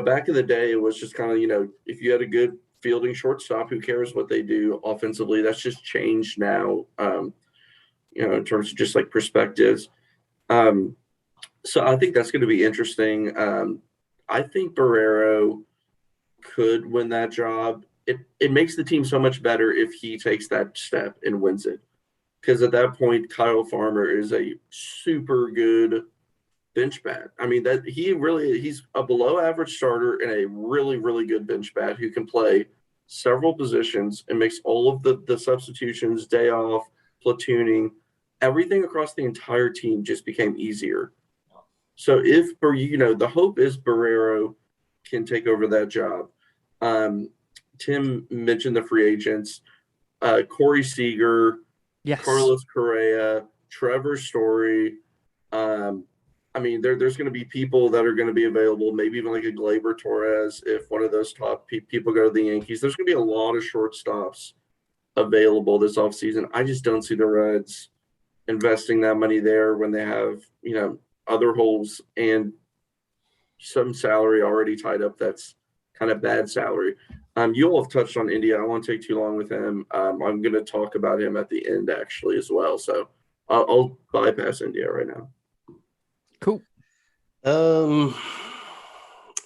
Back in the day, it was just kind of, if you had a good fielding shortstop, who cares what they do offensively? That's just changed now, in terms of just like perspectives. So I think that's going to be interesting. I think Barrero could win that job. It makes the team so much better if he takes that step and wins it. Because at that point, Kyle Farmer is a super good bench bat. I mean, he's a below average starter and a really, really good bench bat who can play several positions and makes all of the substitutions, day off, platooning, everything across the entire team just became easier. So the hope is Barrero can take over that job. Tim mentioned the free agents, Corey Seager, Yes. Carlos Correa, Trevor Story. I mean, there's going to be people that are going to be available, maybe even like a Gleyber Torres if one of those top people go to the Yankees. There's going to be a lot of shortstops available this offseason. I just don't see the Reds investing that money there when they have, other holes and some salary already tied up that's kind of bad salary. You all have touched on India. I don't want to take too long with him. I'm going to talk about him at the end, actually, as well. So I'll bypass India right now. Cool.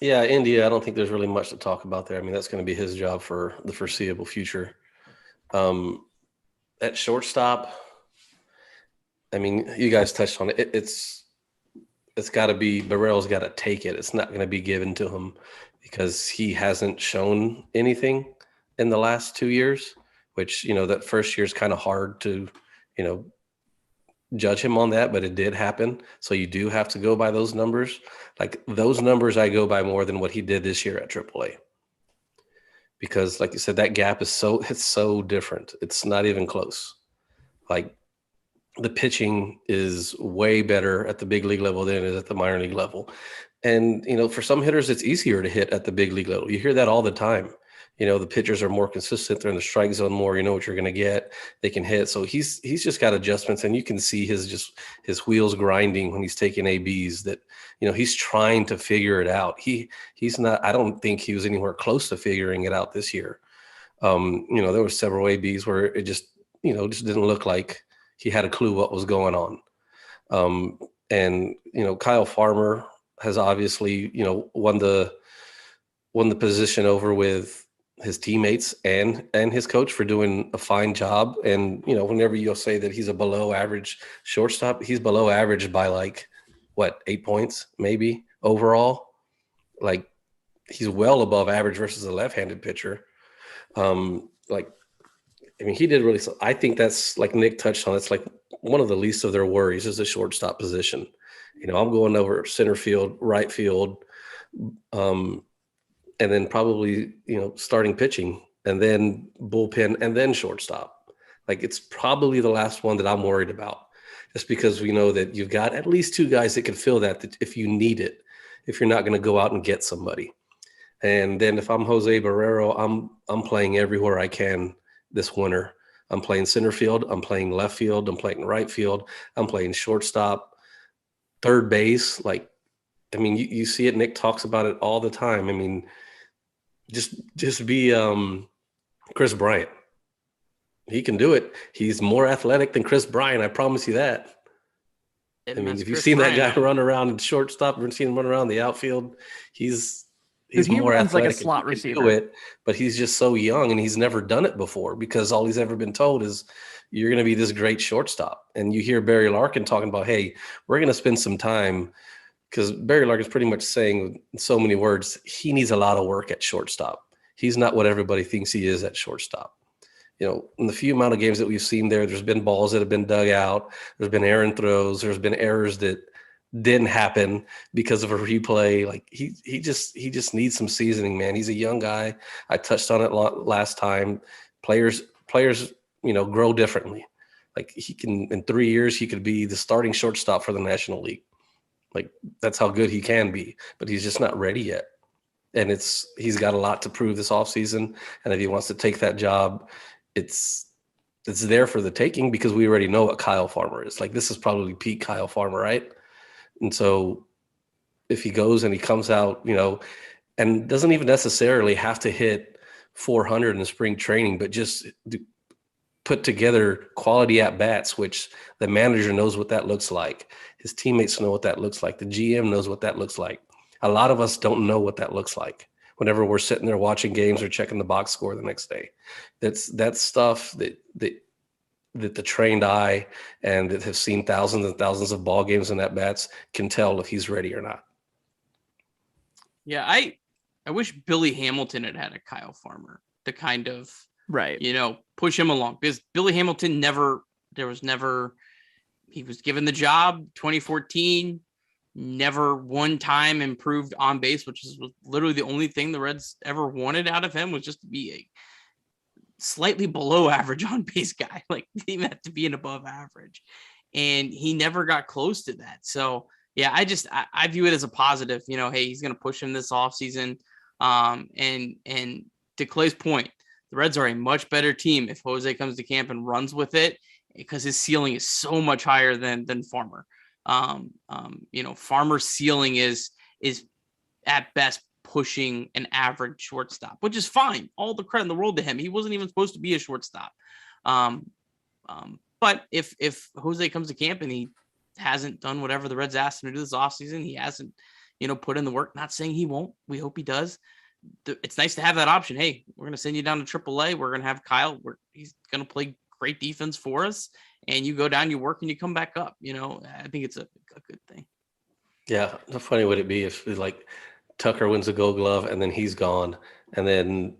Yeah, India, I don't think there's really much to talk about there. I mean, that's going to be his job for the foreseeable future. At shortstop, I mean, you guys touched on it. It's got to be, Barrero's got to take it. It's not going to be given to him because he hasn't shown anything in the last 2 years, which, that first year is kind of hard to, judge him on that, but it did happen. So you do have to go by those numbers. Like those numbers I go by more than what he did this year at AAA. Because like you said, that gap is it's so different. It's not even close. Like the pitching is way better at the big league level than it is at the minor league level. And, for some hitters, it's easier to hit at the big league level. You hear that all the time. The pitchers are more consistent. They're in the strike zone more. You know what you're going to get. They can hit. So he's just got adjustments, and you can see his wheels grinding when he's taking ABs that, he's trying to figure it out. He's not, I don't think he was anywhere close to figuring it out this year. There were several ABs where it just didn't look like he had a clue what was going on. And Kyle Farmer has obviously, won the position over with his teammates and his coach for doing a fine job. And, whenever you'll say that he's a below average shortstop, he's below average by 8 points, maybe overall. Like he's well above average versus a left-handed pitcher. He did really, I think that's like Nick touched on. It's like one of the least of their worries is the shortstop position. I'm going over center field, right field, and then probably, starting pitching and then bullpen and then shortstop. Like it's probably the last one that I'm worried about just because we know that you've got at least two guys that can fill that if you need it, if you're not going to go out and get somebody. And then if I'm Jose Barrero, I'm playing everywhere I can this winter. I'm playing center field. I'm playing left field. I'm playing right field. I'm playing shortstop, third base. You see it. Nick talks about it all the time. Just be Chris Bryant. He can do it. He's more athletic than Chris Bryant. I promise you that. If you've seen that guy run around in shortstop or seen him run around the outfield, he's more runs athletic, like a slot receiver. do it, but he's just so young and he's never done it before because all he's ever been told is you're going to be this great shortstop. And you hear Barry Larkin talking about, hey, we're going to spend some time because Barry Lark is pretty much saying in so many words, he needs a lot of work at shortstop. He's not what everybody thinks he is at shortstop. In the few amount of games that we've seen there's been balls that have been dug out. There's been errant throws. There's been errors that didn't happen because of a replay. Like he just needs some seasoning, man. He's a young guy. I touched on it last time. Players, grow differently. Like he can, in 3 years, he could be the starting shortstop for the National League. Like that's how good he can be, but he's just not ready yet. And he's got a lot to prove this offseason. And if he wants to take that job, it's there for the taking, because we already know what Kyle Farmer is. Like this is probably peak Kyle Farmer, right? And so if he goes and he comes out, and doesn't even necessarily have to hit 400 in spring training, but just put together quality at bats, which the manager knows what that looks like. His teammates know what that looks like. The GM knows what that looks like. A lot of us don't know what that looks like whenever we're sitting there watching games or checking the box score the next day. That's stuff that the trained eye and that have seen thousands and thousands of ball games and at bats can tell if he's ready or not. Yeah, I wish Billy Hamilton had a Kyle Farmer to kind of Right. Push him along, because Billy Hamilton he was given the job 2014, never one time improved on base, which is literally the only thing the Reds ever wanted out of him, was just to be a slightly below average on base guy. Like he meant to be an above average, and he never got close to that. So yeah, I view it as a positive. Hey, he's going to push him this offseason. And to Clay's point, the Reds are a much better team if Jose comes to camp and runs with it, because his ceiling is so much higher than Farmer. Farmer's ceiling is at best pushing an average shortstop, which is fine. All the credit in the world to him. He wasn't even supposed to be a shortstop. But if Jose comes to camp and he hasn't done whatever the Reds asked him to do this offseason, he hasn't, put in the work. Not saying he won't. We hope he does. It's nice to have that option. Hey, we're going to send you down to AAA. We're going to have Kyle. He's going to play great defense for us. And you go down, you work, and you come back up. I think it's a good thing. Yeah. How funny would it be if like Tucker wins a Gold Glove and then he's gone, and then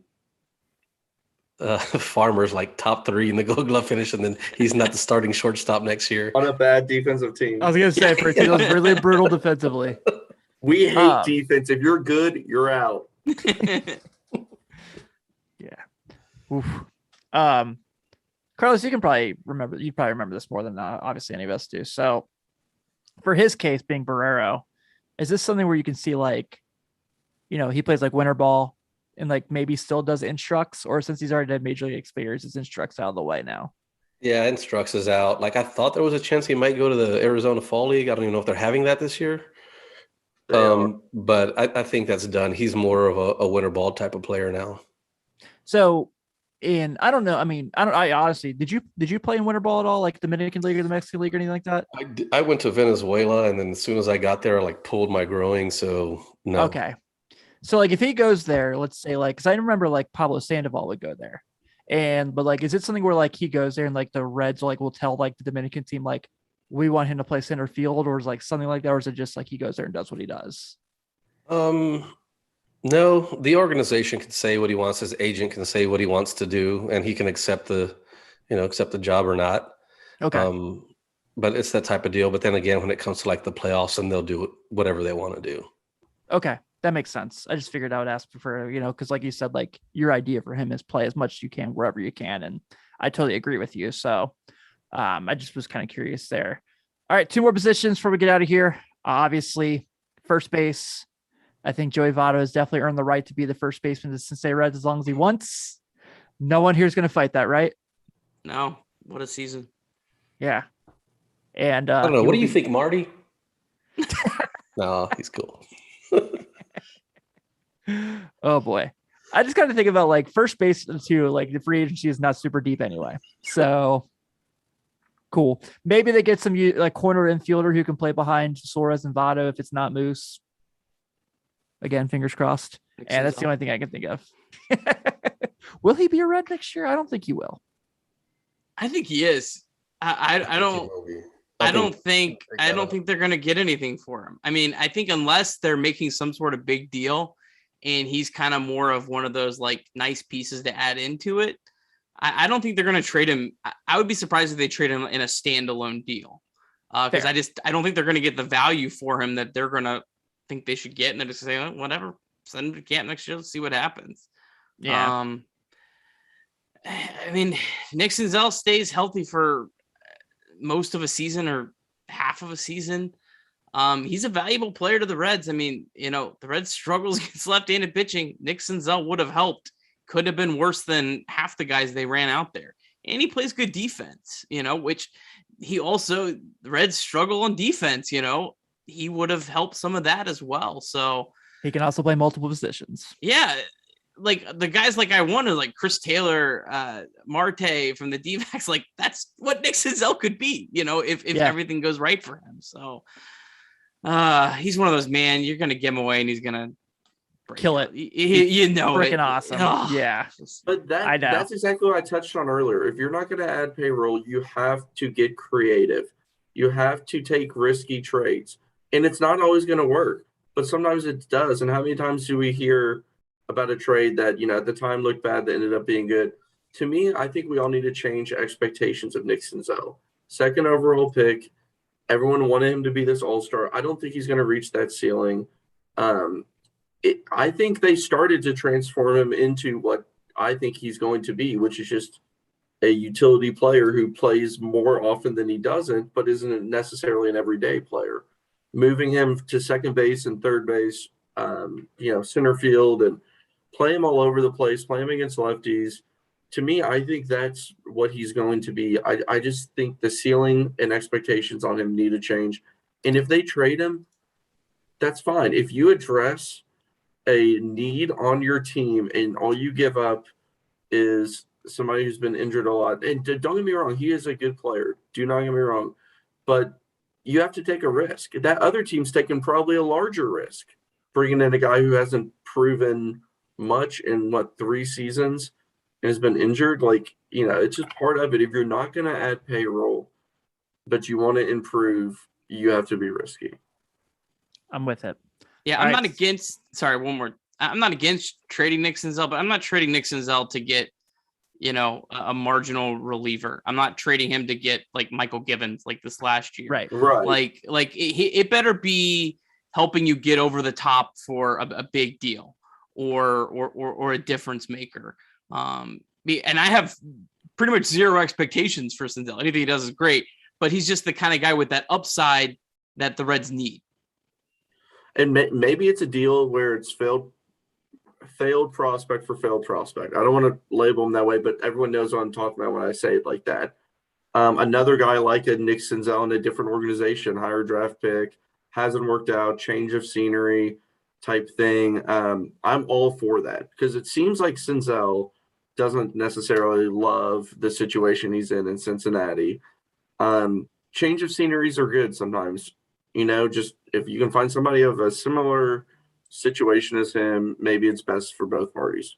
Farmer's like top 3 in the Gold Glove finish, and then he's not the starting shortstop next year on a bad defensive team. I was going to say, for a team that's really brutal defensively. We hate defense. If you're good, you're out. Yeah. Oof. Carlos, you probably remember this more than obviously any of us do. So for his case being Barrero, is this something where you can see like, he plays like winter ball and like maybe still does instructs, or since he's already had major league experience, his instructs out of the way now? Yeah, instructs is out. Like I thought there was a chance he might go to the Arizona Fall League. I don't even know if they're having that this year. But I think that's done. He's more of a winter ball type of player now. So, and I don't know. I mean, I honestly, did you play in winter ball at all, like Dominican League or the Mexican League or anything like that? I went to Venezuela, and then as soon as I got there, I like pulled my groin. So no. Okay. So like if he goes there, let's say like, because I remember like Pablo Sandoval would go there, but like, is it something where like he goes there and like the Reds like will tell like the Dominican team like, we want him to play center field, or is like something like that, or is it just like he goes there and does what he does? No, the organization can say what he wants. His agent can say what he wants to do, and he can accept the job or not. Okay. But it's that type of deal. But then again, when it comes to like the playoffs, and they'll do whatever they want to do. Okay. That makes sense. I just figured I would ask for, because like you said, like your idea for him is play as much as you can, wherever you can. And I totally agree with you. So I just was kind of curious there. All right. 2 more positions before we get out of here. Obviously, first base. I think Joey Votto has definitely earned the right to be the first baseman of the Cincinnati Reds as long as he wants. No one here is going to fight that, right? No. What a season. Yeah. And I don't know. What do you think, Marty? No, he's cool. Oh boy. I just kind of think about like first base too, like the free agency is not super deep anyway. So cool. Maybe they get some like corner infielder who can play behind Suarez and Votto if it's not Moose. Again, fingers crossed. And that's the only thing I can think of. Will he be a Red next year? I don't think he will. I think he is. I don't. I don't think that they're gonna get anything for him. I mean, I think unless they're making some sort of big deal and he's kind of more of one of those like nice pieces to add into it, I don't think they're gonna trade him. I would be surprised if they trade him in a standalone deal. Because I don't think they're gonna get the value for him that they're gonna think they should get, and they're just saying, oh, whatever, send him to camp next year, let's see what happens. Yeah. I mean, Nick Senzel stays healthy for most of a season or half of a season. He's a valuable player to the Reds. I mean, the Reds struggles against left-handed pitching. Nick Senzel would have helped. Could have been worse than half the guys they ran out there. And he plays good defense, which he also, the Reds struggle on defense, he would have helped some of that as well. So he can also play multiple positions. Yeah. Like the guys like I wanted, like Chris Taylor, Marte from the D-backs, like that's what Nick Senzel could be, if everything goes right for him. So he's one of those, man, you're going to give him away and he's going to kill it. Freaking awesome. Oh, yeah. But that's exactly what I touched on earlier. If you're not going to add payroll, you have to get creative. You have to take risky trades. And it's not always going to work, but sometimes it does. And how many times do we hear about a trade that, at the time looked bad that ended up being good? To me, I think we all need to change expectations of Nick Senzel. Second overall pick. Everyone wanted him to be this all-star. I don't think he's going to reach that ceiling. I think they started to transform him into what I think he's going to be, which is just a utility player who plays more often than he doesn't, but isn't necessarily an everyday player. Moving him to second base and third base, center field, and play him all over the place, play him against lefties. To me, I think that's what he's going to be. I just think the ceiling and expectations on him need to change. And if they trade him, that's fine. If you address a need on your team and all you give up is somebody who's been injured a lot, and don't get me wrong, he is a good player. Do not get me wrong. But you have to take a risk. That other team's taking probably a larger risk, bringing in a guy who hasn't proven much in, 3 seasons and has been injured. It's just part of it. If you're not going to add payroll, but you want to improve, you have to be risky. I'm with it. Yeah, I'm not against. Sorry, one more. I'm not against trading Nick Senzel, but I'm not trading Nick Senzel to get, a marginal reliever. I'm not trading him to get like Michael Givens like this last year. Right. Like it better be helping you get over the top for a big deal or a difference maker. And I have pretty much zero expectations for Senzel. Anything he does is great, but he's just the kind of guy with that upside that the Reds need. And maybe it's a deal where it's failed prospect for failed prospect. I don't want to label him that way, but everyone knows what I'm talking about when I say it like that. Another guy like a Nick Senzel in a different organization, higher draft pick, hasn't worked out, change of scenery type thing. I'm all for that because it seems like Senzel doesn't necessarily love the situation he's in Cincinnati. Change of sceneries are good sometimes. Just if you can find somebody of a similar situation as him, maybe it's best for both parties.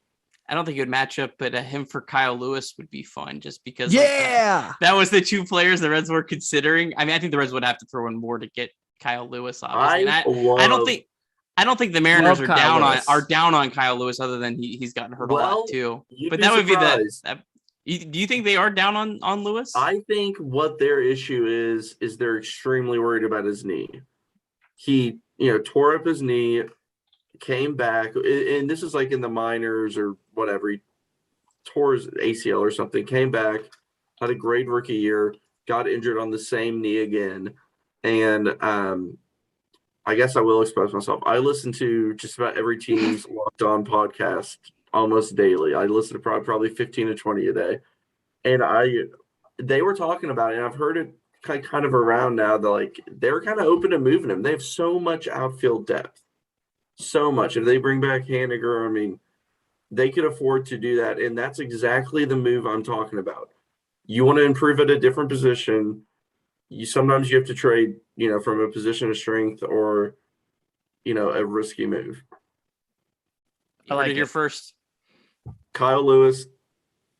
I don't think it would match up, but him for Kyle Lewis would be fun just because that was the 2 players the Reds were considering. I mean, I think the Reds would have to throw in more to get Kyle Lewis, obviously. I don't think the Mariners are down on Kyle Lewis, other than he's gotten hurt a lot too. But that would be do you think they are down on Lewis? I think what their issue is they're extremely worried about his knee. He, tore up his knee, came back, and this is like in the minors or whatever. He tore his ACL or something, came back, had a great rookie year, got injured on the same knee again. And I guess I will expose myself. I listen to just about every team's Locked On podcast almost daily. I listen to probably 15 to 20 a day. And they were talking about it, and I've heard it kind of around now that they're kind of open to moving him. They have so much outfield depth. So much. If they bring back Haniger, I mean, they could afford to do that. And that's exactly the move I'm talking about. You want to improve at a different position. Sometimes you have to trade, from a position of strength or, a risky move. I like your first. Kyle Lewis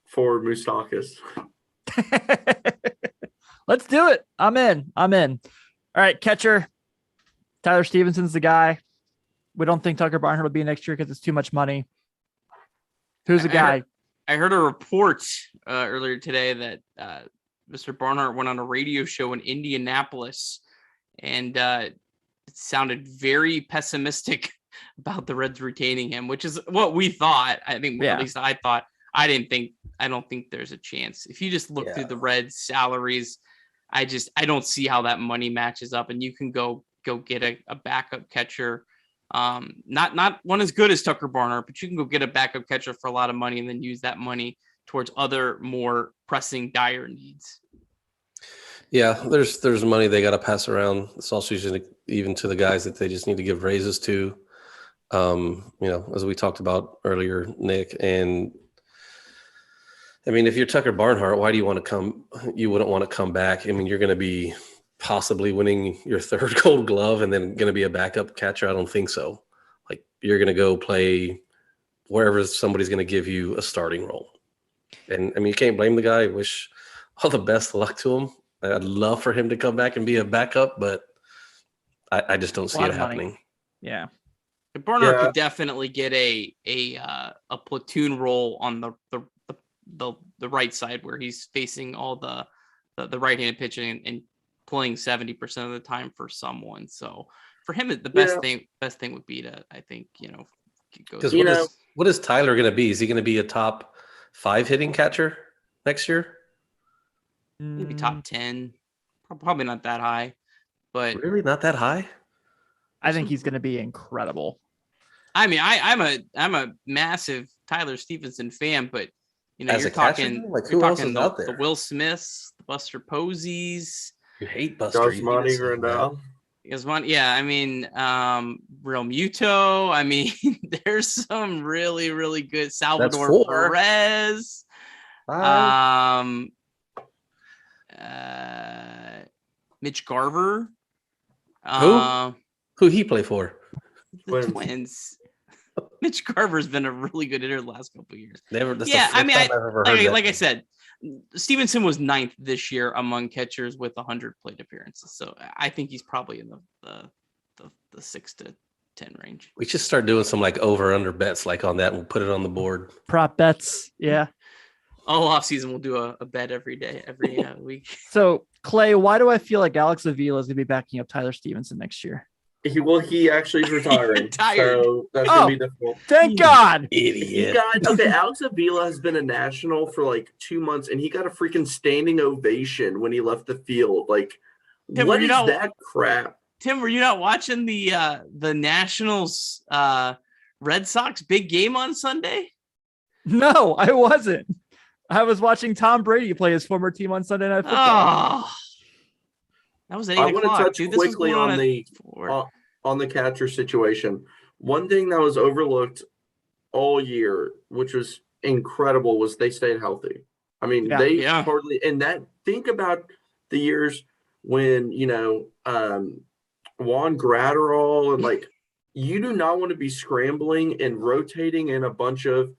for Moustakas. Let's do it. I'm in. All right, catcher. Tyler Stevenson's the guy. We don't think Tucker Barnhart will be next year because it's too much money. Who's the guy? I heard a report earlier today that Mr. Barnhart went on a radio show in Indianapolis, and it sounded very pessimistic about the Reds retaining him, which is what we thought. I think, at least I thought. I don't think there's a chance. If you just look through the Reds' salaries, I don't see how that money matches up. And you can go get a backup catcher. Not one as good as Tucker Barnhart, but you can go get a backup catcher for a lot of money and then use that money towards other more pressing, dire needs. Yeah, there's money they got to pass around. It's also usually even to the guys that they just need to give raises to. As we talked about earlier, Nick, and I mean, if you're Tucker Barnhart, why do you want to come? You wouldn't want to come back. I mean, you're going to be possibly winning your third Gold Glove and then going to be a backup catcher. I don't think so. Like, you're going to go play wherever somebody's going to give you a starting role. And I mean, you can't blame the guy. I wish all the best of luck to him. I'd love for him to come back and be a backup, but I just don't see it happening. Yeah. Barnhart could definitely get a platoon role on the right side where he's facing all the right-handed pitching and playing 70% of the time for someone. So for him, the best thing would be to, I think, go. What is Tyler going to be? Is he going to be a top 5 hitting catcher next year? Maybe top 10, probably not that high, but really not that high. I think he's going to be incredible. I mean, I'm a massive Tyler Stevenson fan, but you're talking the Will Smiths, the Buster Posies. You hate Buster. Yasmani Grandal. Yeah, I mean, Real Muto. I mean, there's some really, really good Salvador Perez. Mitch Garver. Who he play for? The Twins. Mitch Garver's been a really good hitter the last couple of years. I said, Stevenson was 9th this year among catchers with 100 plate appearances. So I think he's probably in the 6 to 10 range. We should start doing some over under bets on that. We'll put it on the board. Prop bets. Yeah. All off season, we'll do a bet every day, every week. So Clay, why do I feel like Alex Avila is going to be backing up Tyler Stevenson next year? He actually is retiring. So that's going to be difficult. Thank God. Idiot. Alex Avila has been a national for 2 months, and he got a freaking standing ovation when he left the field. Tim, what is that crap? Tim, were you not watching the Nationals Red Sox big game on Sunday? No, I wasn't. I was watching Tom Brady play his former team on Sunday Night Football. Oh. That was 8 I o'clock. want to touch quickly on the catcher situation. One thing that was overlooked all year, which was incredible, was they stayed healthy. I mean, hardly, and that, think about the years when, Juan Gratterall and you do not want to be scrambling and rotating in a bunch of,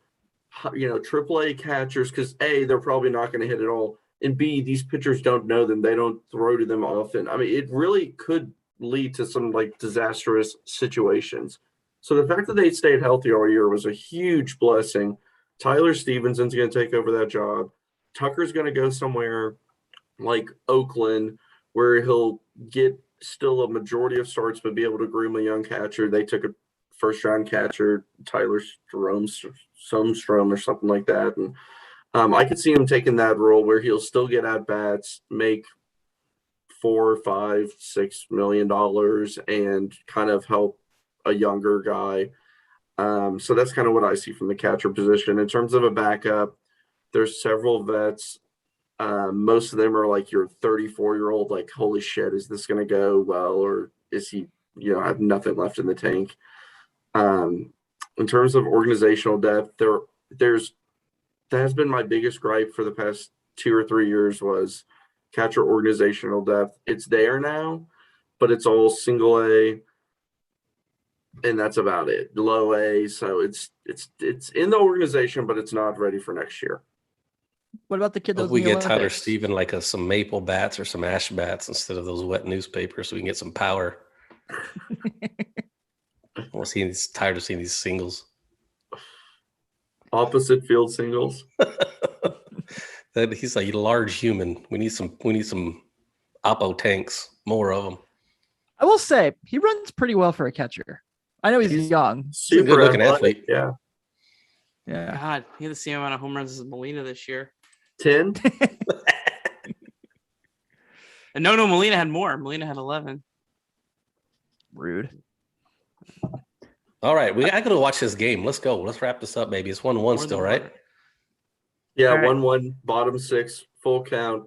AAA catchers because A, they're probably not going to hit it all. And B, these pitchers don't know them. They don't throw to them often. I mean, it really could lead to some disastrous situations. So the fact that they stayed healthy all year was a huge blessing. Tyler Stevenson's going to take over that job. Tucker's going to go somewhere like Oakland where he'll get still a majority of starts but be able to groom a young catcher. They took a first-round catcher, Tyler Stromstrom or something like that. And I could see him taking that role where he'll still get at bats, make $4, $5, $6 million, and kind of help a younger guy. So that's kind of what I see from the catcher position. In terms of a backup, there's several vets. Most of them are your 34-year-old, holy shit, is this going to go well, or is he, have nothing left in the tank? In terms of organizational depth, that has been my biggest gripe for the past 2 or 3 years was catcher organizational depth. It's there now, but it's all single A, and that's about it. Low A, so it's in the organization, but it's not ready for next year. What about the kid that Hope was we in the get Tyler Olympics? Steven like some maple bats or some ash bats instead of those wet newspapers so we can get some power. He's tired of seeing these singles. Opposite field singles. That he's a large human. We need some Oppo tanks, more of them. I will say he runs pretty well for a catcher. I know he's young. He's a good-looking athlete. Yeah. Yeah. God, he had the same amount of home runs as Molina this year. 10. And no, Molina had more. Molina had 11. Rude. All right, I gotta watch this game. Let's go. Let's wrap this up, baby. It's 1-1 More still, than right? one. Yeah, All right. 1-1, bottom 6, full count.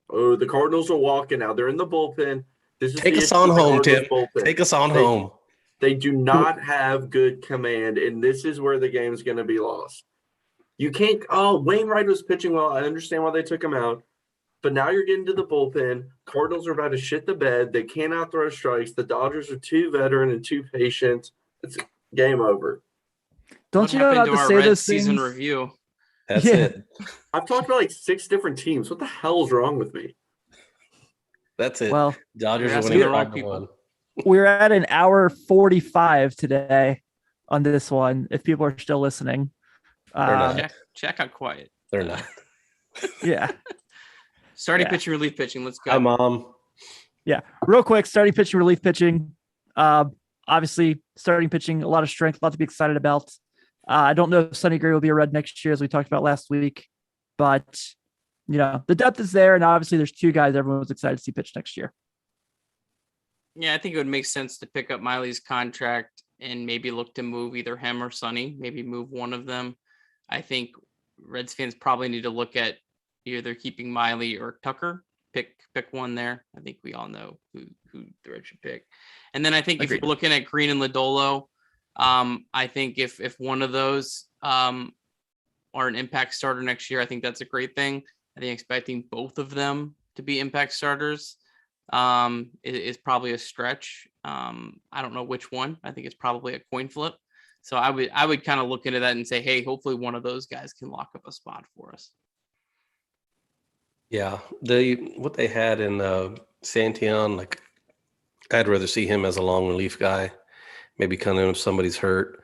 Oh, the Cardinals are walking now. They're in the bullpen. This is Take the us issue on with the home, Cardinals Tim. bullpen. Take us on They- home. They do not have good command, and this is where the game's going to be lost. You can't – Wainwright was pitching well. I understand why they took him out. But now you're getting to the bullpen. Cardinals are about to shit the bed. They cannot throw strikes. The Dodgers are too veteran and too patient. It's game over. Don't What you know happened not to our say Red those season things? review? That's Yeah. it. I've talked about like 6 different teams. What the hell is wrong with me? That's it. Well, Dodgers You're are asking winning the wrong 5-1. people. we're at an hour 45 today on this one. If people are still listening, not. Check out quiet. They're not. yeah. Starting Yeah. pitching, relief pitching. Let's go. Hi, Mom. Yeah. Real quick, starting pitching, relief pitching. Obviously, starting pitching, a lot of strength, a lot to be excited about. I don't know if Sonny Gray will be a Red next year, as we talked about last week, but the depth is there, and obviously there's 2 guys everyone's excited to see pitch next year. Yeah, I think it would make sense to pick up Miley's contract and maybe look to move either him or Sonny, maybe move one of them. I think Reds fans probably need to look at either keeping Miley or Tucker. Pick one there. I think we all know who the Reds should pick. And then I think if Agreed. you're looking at Green and Lodolo, I think if one of those are an impact starter next year, I think that's a great thing. I think expecting both of them to be impact starters is probably a stretch. I don't know which one. I think it's probably a coin flip. So I would kind of look into that and say, hey, hopefully one of those guys can lock up a spot for us. Yeah, what they had in Santillan, like I'd rather see him as a long relief guy. Maybe come in if somebody's hurt.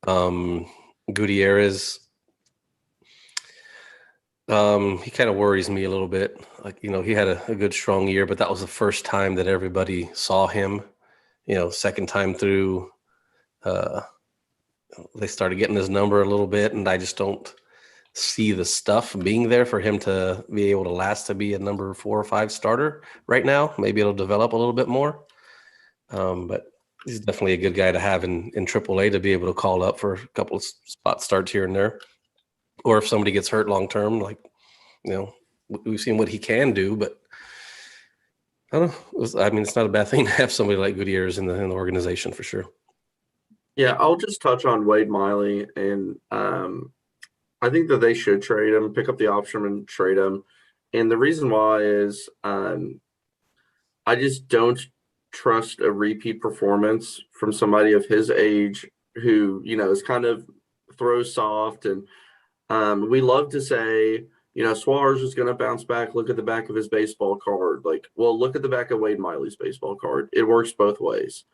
Gutierrez, he kind of worries me a little bit. Like, he had a good strong year, but that was the first time that everybody saw him. Second time through, they started getting his number a little bit, and I just don't see the stuff being there for him to be able to last to be a number 4 or 5 starter right now. Maybe it'll develop a little bit more. But he's definitely a good guy to have in AAA to be able to call up for a couple of spot starts here and there. Or if somebody gets hurt long term, like, we've seen what he can do, but I don't know. It's not a bad thing to have somebody like Gutierrez in the organization for sure. Yeah, I'll just touch on Wade Miley, and I think that they should trade him, pick up the option and trade him. And the reason why is I just don't trust a repeat performance from somebody of his age who, is kind of throws soft. And we love to say, Suarez is going to bounce back. Look at the back of his baseball card. Look at the back of Wade Miley's baseball card. It works both ways.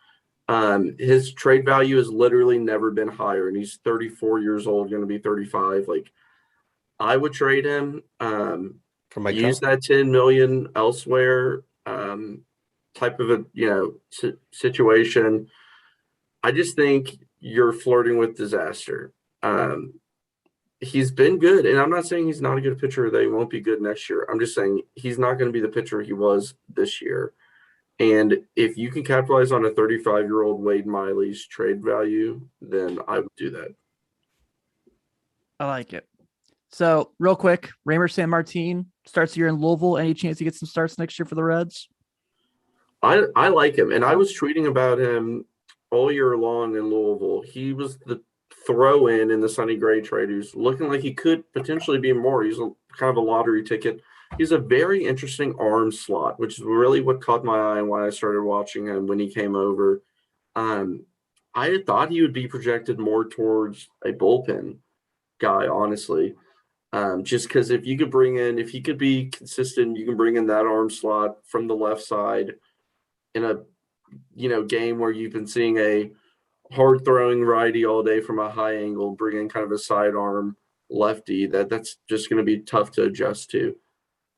His trade value has literally never been higher, and he's 34 years old, going to be 35. I would trade him. For my Use that 10 million elsewhere. Type of a situation. I just think you're flirting with disaster. He's been good, and I'm not saying he's not a good pitcher. They won't be good next year. I'm just saying he's not going to be the pitcher he was this year. And if you can capitalize on a 35-year-old Wade Miley's trade value, then I would do that. I like it. So real quick, Raymer San Martin starts the year in Louisville. Any chance he gets some starts next year for the Reds? I like him, and I was tweeting about him all year long in Louisville. He was the throw-in the Sonny Gray trade, who's looking like he could potentially be more. He's kind of a lottery ticket. He's a very interesting arm slot, which is really what caught my eye and why I started watching him when he came over. I had thought he would be projected more towards a bullpen guy, honestly. Just because if you could if he could be consistent, you can bring in that arm slot from the left side in a game where you've been seeing a hard throwing righty all day from a high angle, bring in kind of a sidearm lefty. That's just going to be tough to adjust to.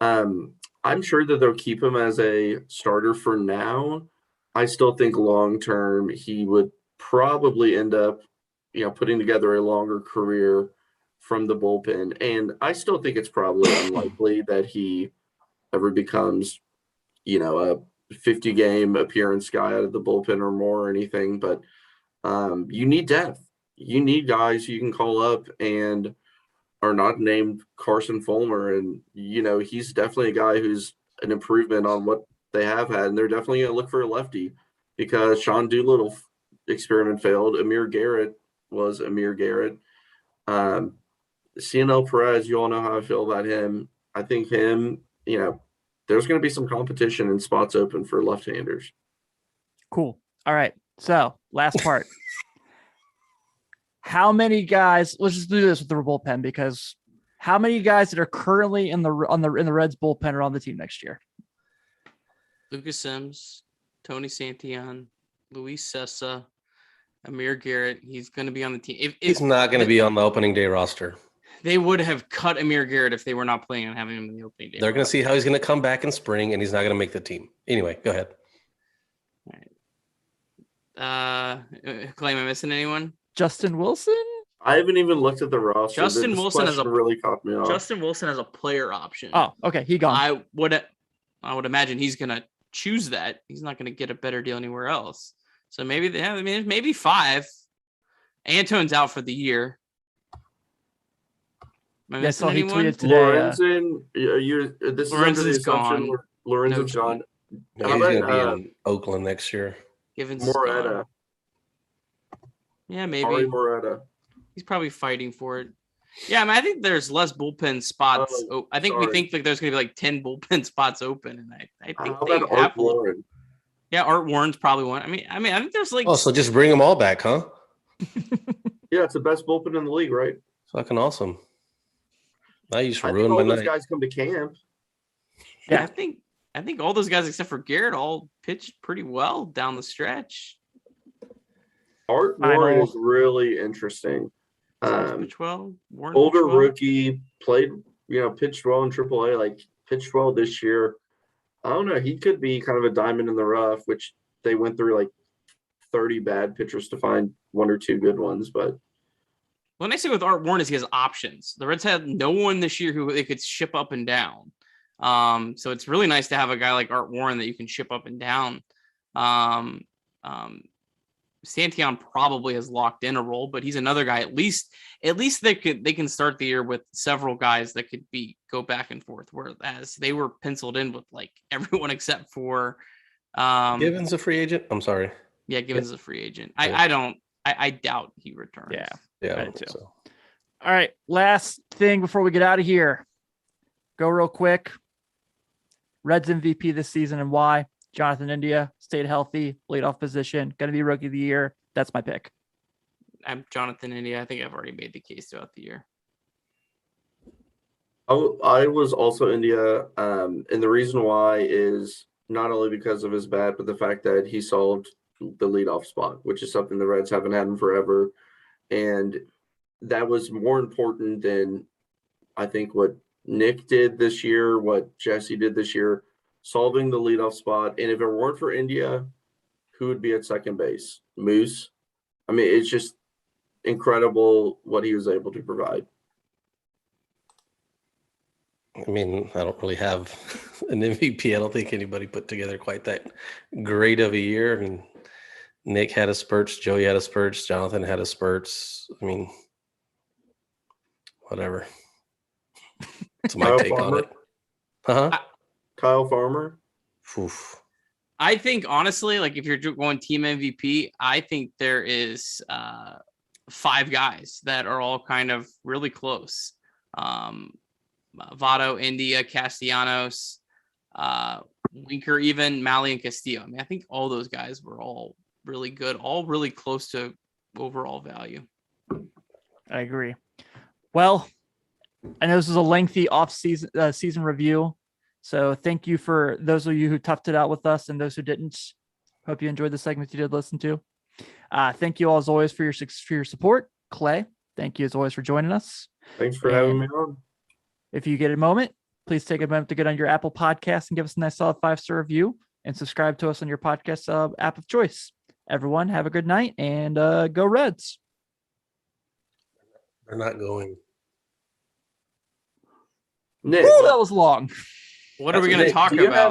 I'm sure that they'll keep him as a starter for now. I still think long term he would probably end up, putting together a longer career from the bullpen. And I still think it's probably unlikely that he ever becomes, a 50 game appearance guy out of the bullpen or more or anything. But you need depth. You need guys you can call up and are not named Carson Fulmer. And, he's definitely a guy who's an improvement on what they have had. And they're definitely going to look for a lefty because Sean Doolittle experiment failed. Amir Garrett was Amir Garrett. CNL Perez, you all know how I feel about him. I think him, there's going to be some competition and spots open for left-handers. Cool. All right. So last part. How many guys? Let's just do this with the bullpen because how many guys that are currently in the Reds bullpen are on the team next year? Lucas Sims, Tony Santillan, Luis Sessa, Amir Garrett. He's going to be on the team. He's not going to be on the opening day roster. They would have cut Amir Garrett if they were not planning on having him in the opening day. They're going to see how he's going to come back in spring, and he's not going to make the team. Anyway, go ahead. All right. Clay, am I missing anyone? Justin Wilson? I haven't even looked at the roster. Justin Wilson really caught me off. Justin Wilson has a player option. Oh, okay. He gone. I would imagine he's going to choose that. He's not going to get a better deal anywhere else. So maybe maybe 5. Antone's out for the year. Yeah, so he anyone? tweeted today. Lorenzen, this is under the Lorenzen's assumption gone. Lorenzen's gone. Yeah, How he's going to about, be in Oakland next year. Givens Moretta? Yeah, maybe. Ari Moretta. He's probably fighting for it. Yeah, I think there's less bullpen spots. I think we think like there's going to be like 10 bullpen spots open, and I think How they about have Art Warren? Yeah, Art Warren's probably one. I think there's like. Oh, so just bring them all back, huh? Yeah, it's the best bullpen in the league, right? Fucking awesome. Now you just I think ruined my all those night. guys come to camp. Yeah, I think all those guys except for Garrett all pitched pretty well down the stretch. Art Warren is really interesting. Pitched well. Warren Older pitched well. rookie, played, pitched well in AAA, like pitched well this year. I don't know. He could be kind of a diamond in the rough, which they went through like 30 bad pitchers to find 1 or 2 good ones. But what I say with Art Warren is he has options. The Reds had no one this year who they could ship up and down. So it's really nice to have a guy like Art Warren that you can ship up and down. Santillan probably has locked in a role, but he's another guy. At least they can start the year with several guys that could go back and forth. Whereas they were penciled in with like everyone except for Givens a free agent? I'm sorry. Yeah, Givens is a free agent. I doubt he returns. Yeah. Yeah. I do too. All right. Last thing before we get out of here. Go real quick. Reds MVP this season and why? Jonathan India stayed healthy, leadoff position, going to be rookie of the year. That's my pick. I'm Jonathan India. I think I've already made the case throughout the year. I was also India, and the reason why is not only because of his bat, but the fact that he solved the leadoff spot, which is something the Reds haven't had in forever, and that was more important than I think what Nick did this year, what Jesse did this year. Solving the leadoff spot. And if it weren't for India, who would be at second base? Moose. I mean, it's just incredible what he was able to provide. I mean, I don't really have an MVP. I don't think anybody put together quite that great of a year. I mean, Nick had a spurts, Joey had a spurts, Jonathan had a spurts. I mean, whatever. That's my take on it. Uh-huh. Kyle Farmer. Oof. I think honestly, like if you're going team MVP, I think there is 5 guys that are all kind of really close. Votto, India, Castellanos, Winker, even Malley and Castillo. I mean, I think all those guys were all really good, all really close to overall value. I agree. Well, I know this is a lengthy off-season season review, so thank you for those of you who toughed it out with us and those who didn't. Hope you enjoyed the segment you did listen to. Thank you all as always for your support. Clay, thank you as always for joining us. Thanks for having me on. If you get a moment, please take a moment to get on your Apple Podcast and give us a nice solid 5-star review and subscribe to us on your podcast app of choice. Everyone, have a good night and go Reds. They're not going. Nick, Ooh, that was long. What are we Nick, going to talk do you have about?